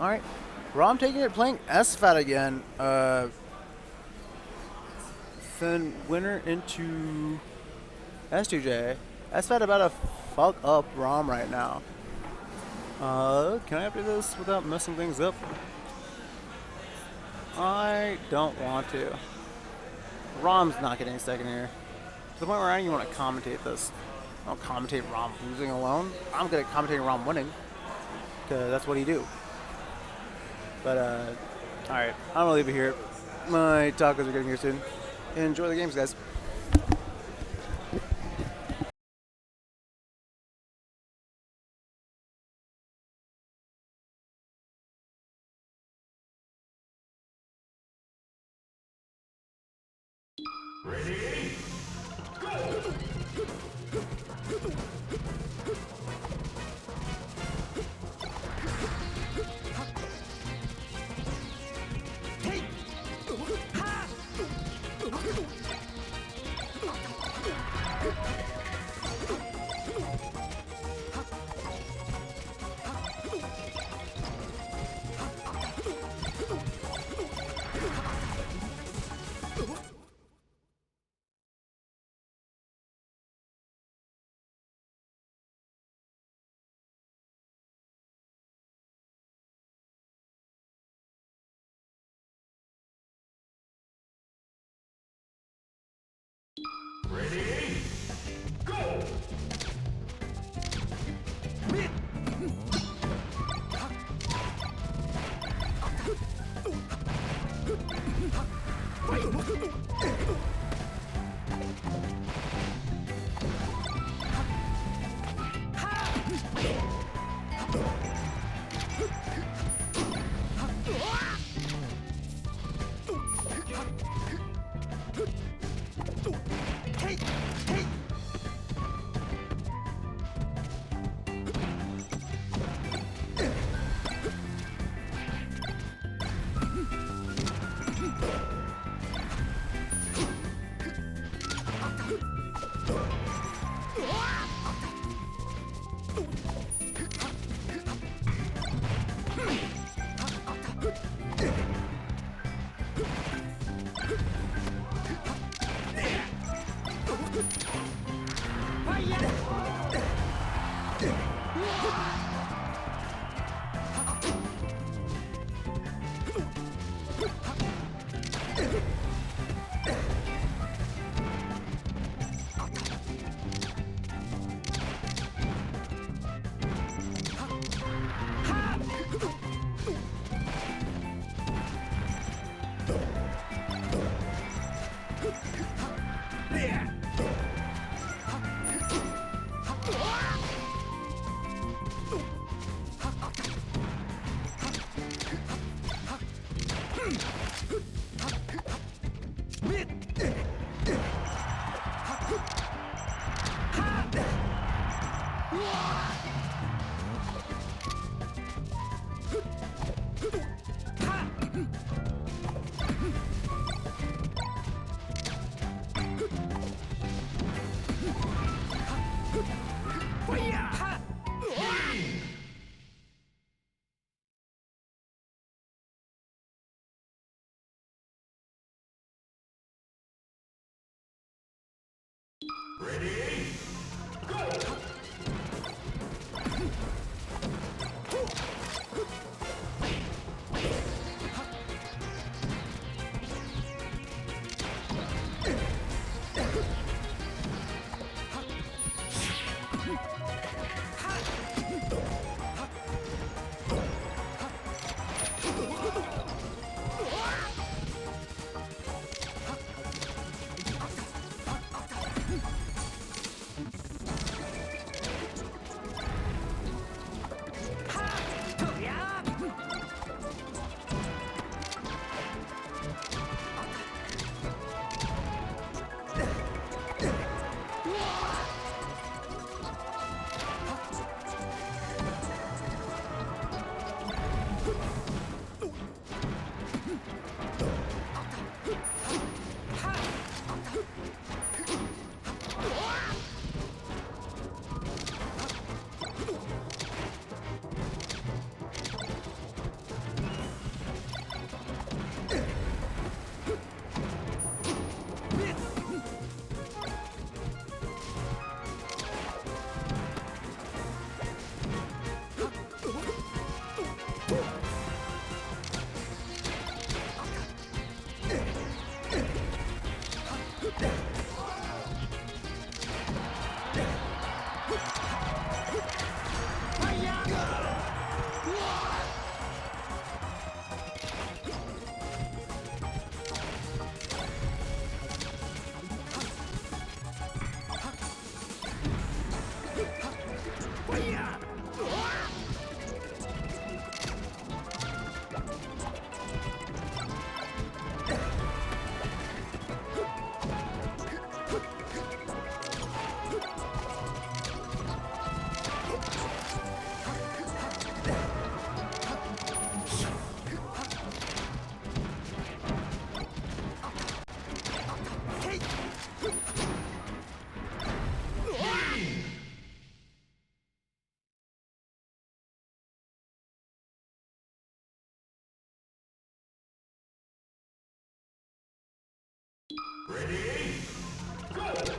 All right, Rom taking it, playing SFAT again. Then winner into S2J. SFAT about to fuck up Rom right now. Can I update this without messing things up? I don't want to. Rom's not getting second here. To the point where I don't even want to commentate this. I don't commentate Rom losing alone. I'm good at commentating Rom winning, because that's what he do. But, alright, I'm gonna leave it here. My tacos are getting here soon. Enjoy the games, guys. Ready? Go! Ready? Go! Ready? Go! Ready? Go!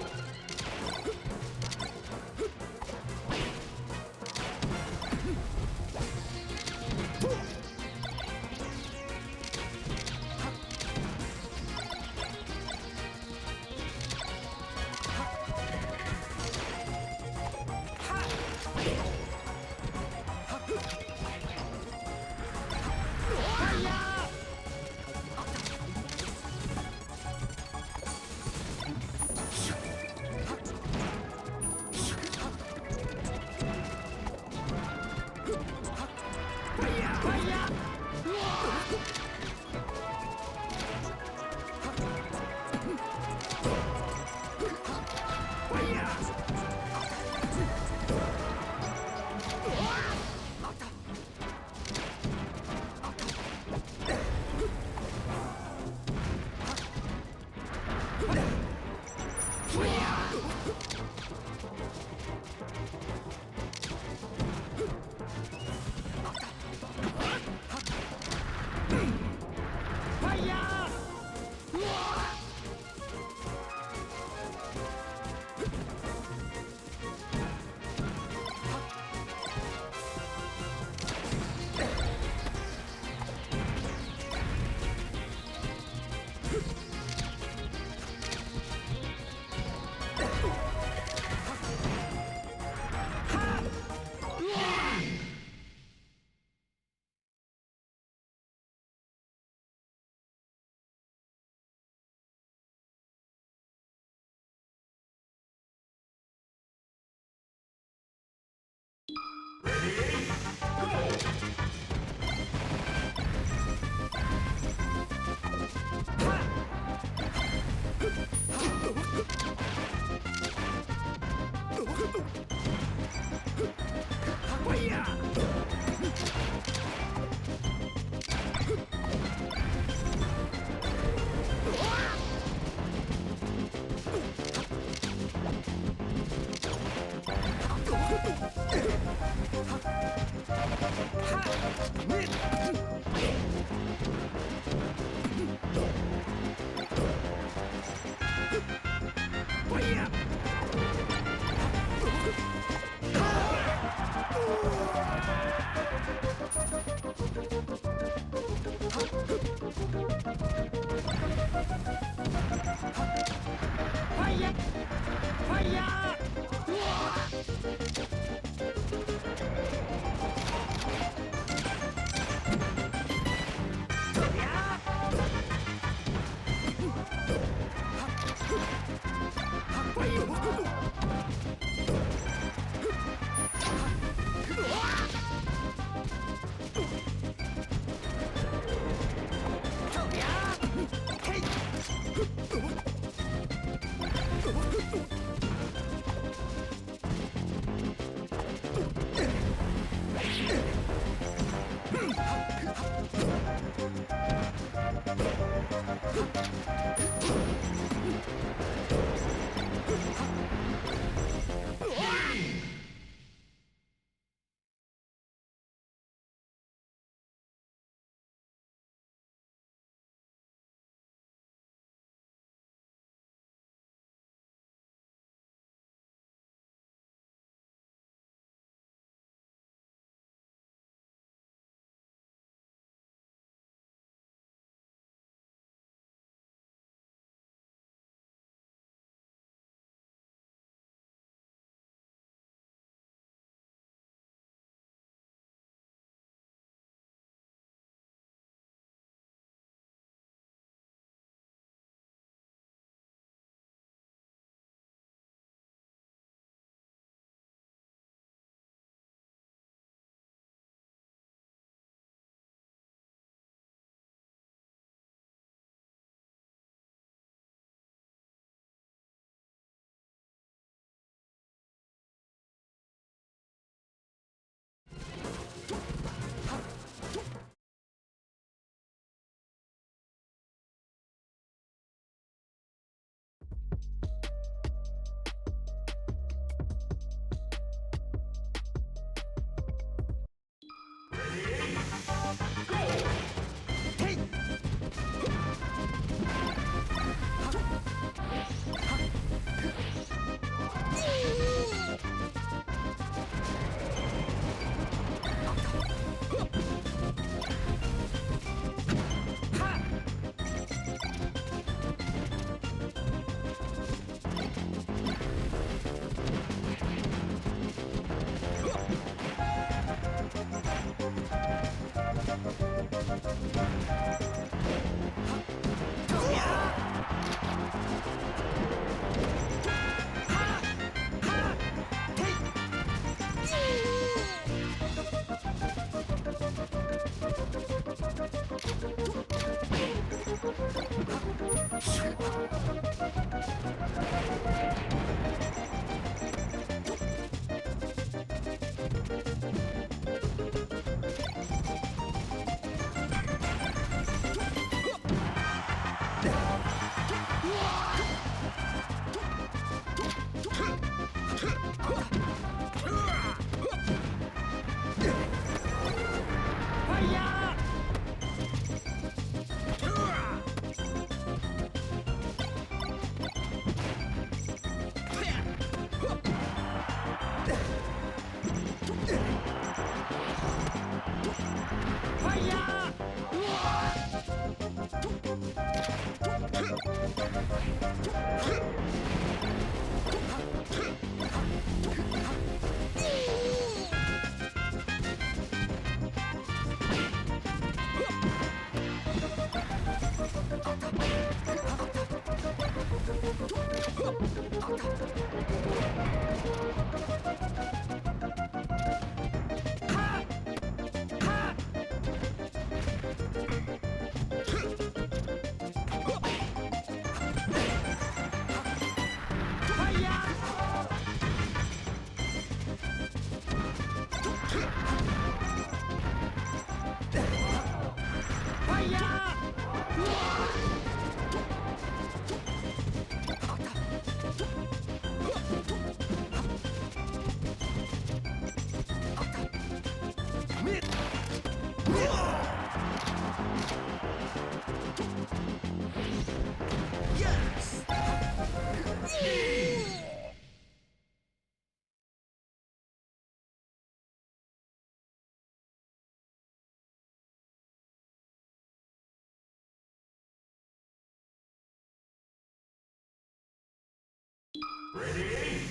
Ready?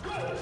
Go!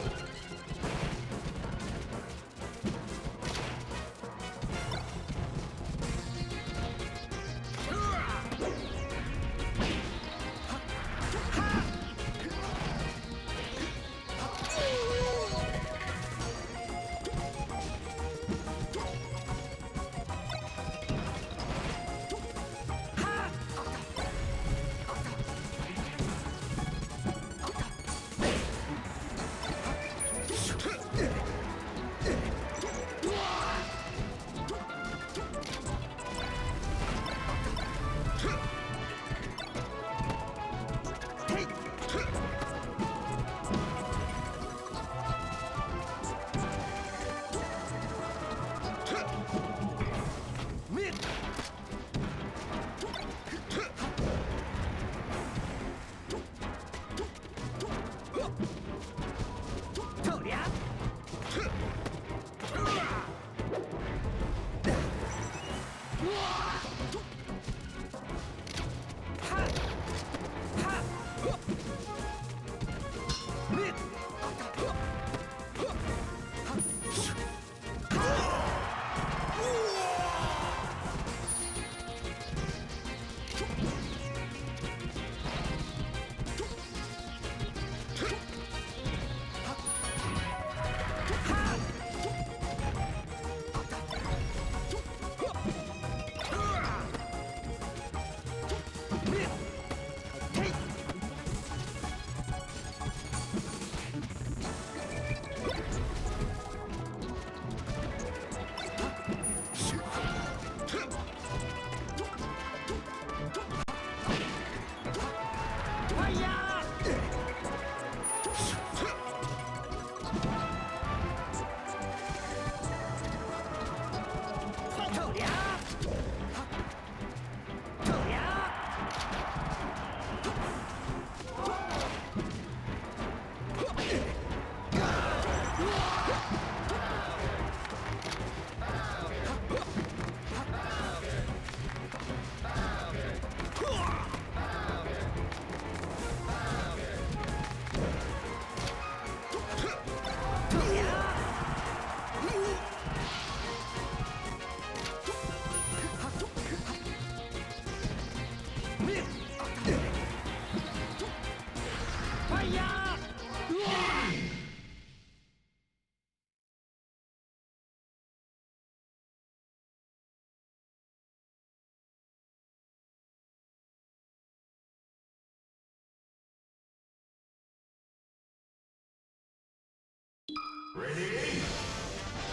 Ready?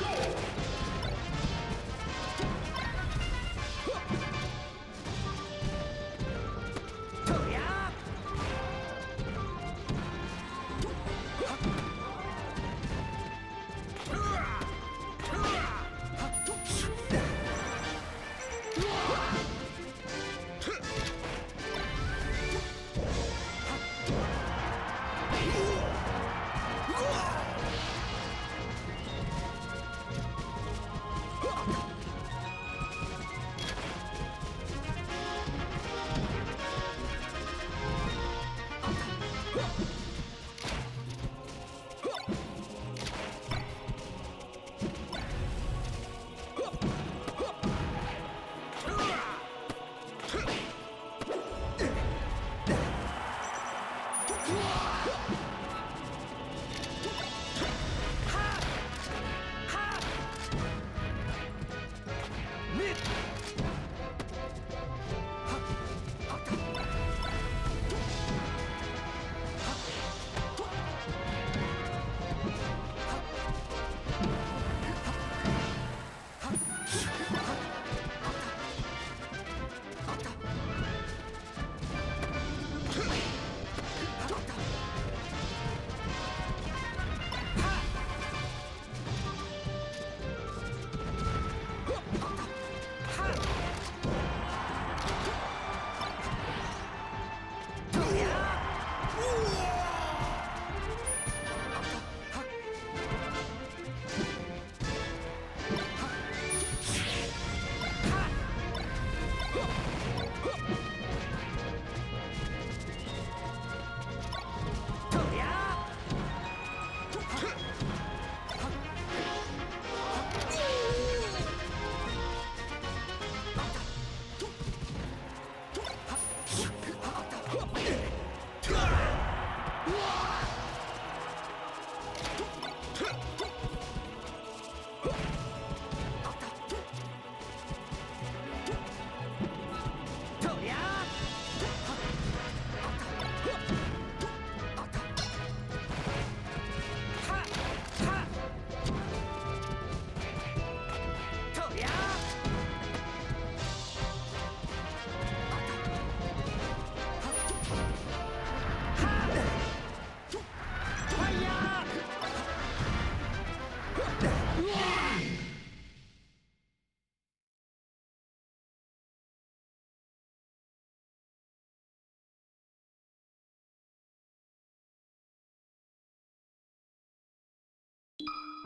Go!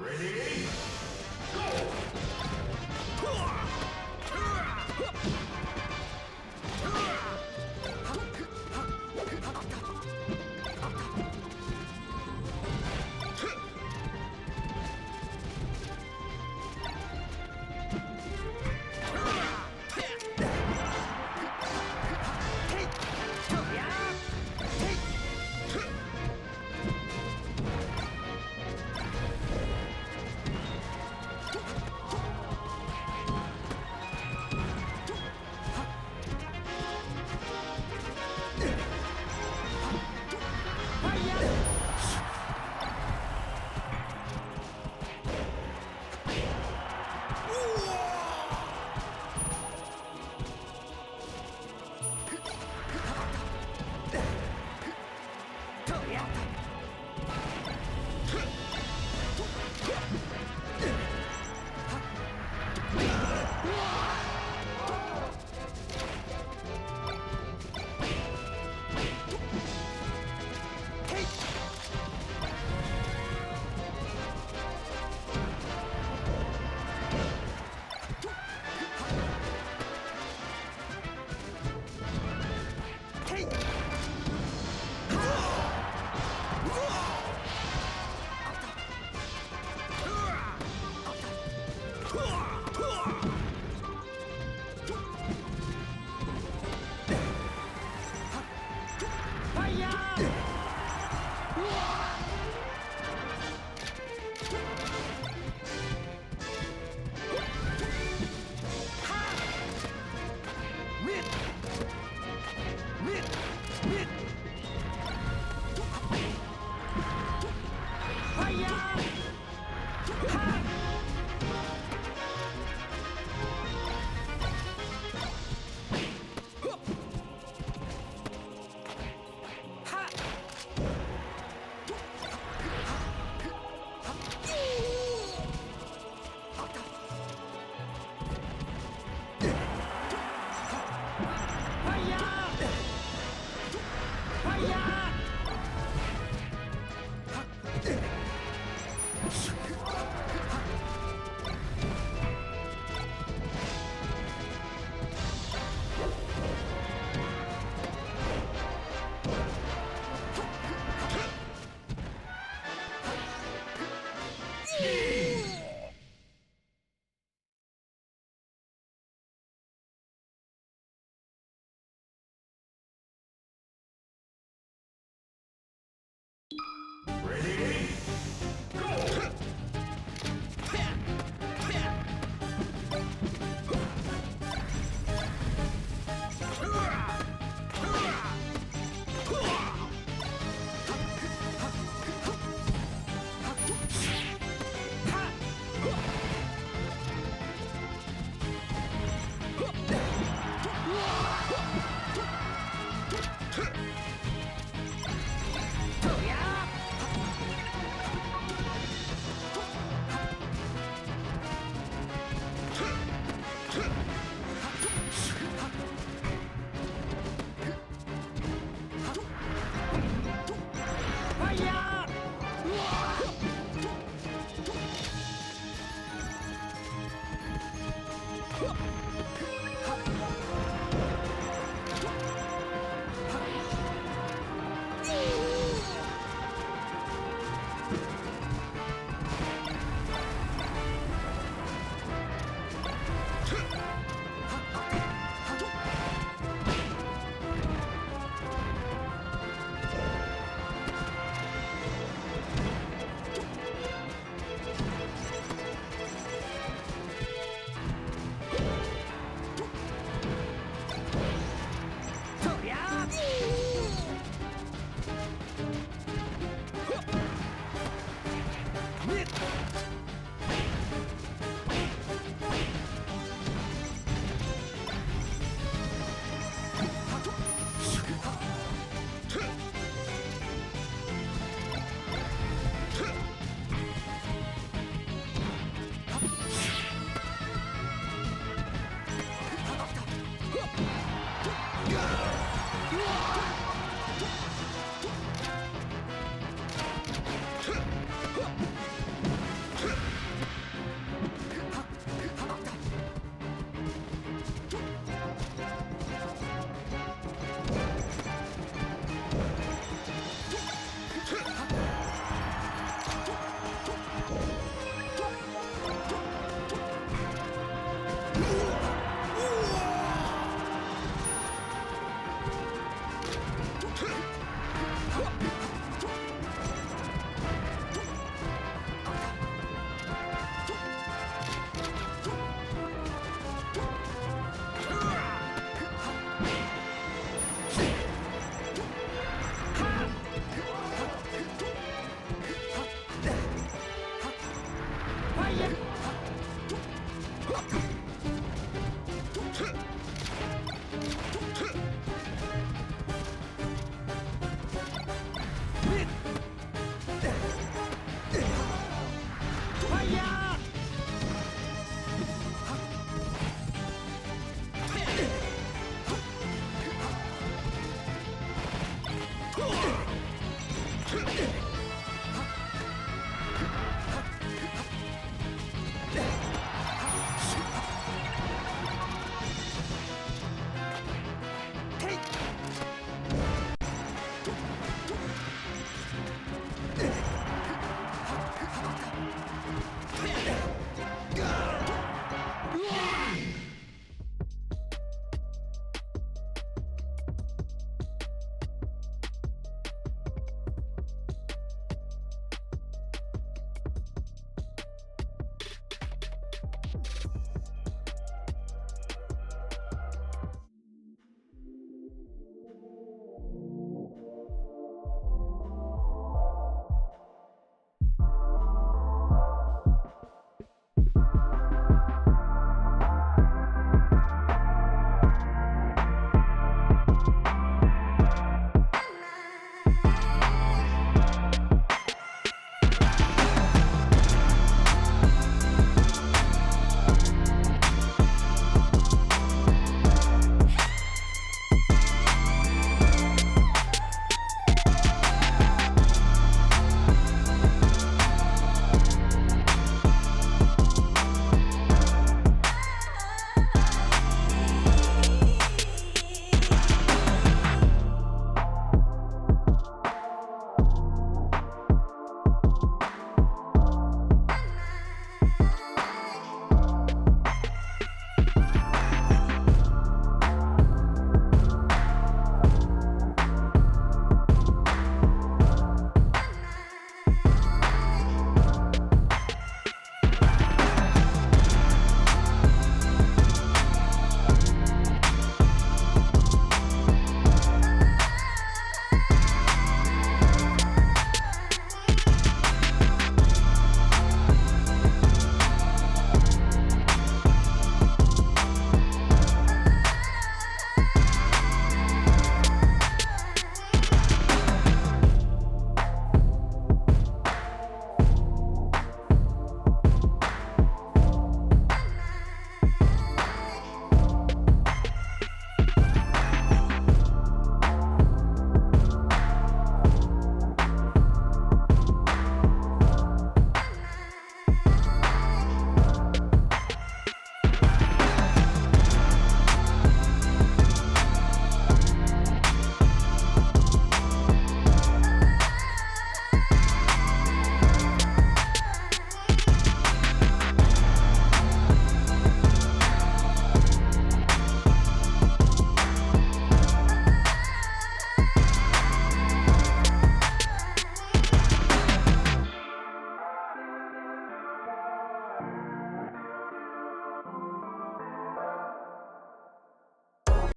Ready? Go! Ready? Go! Whoa!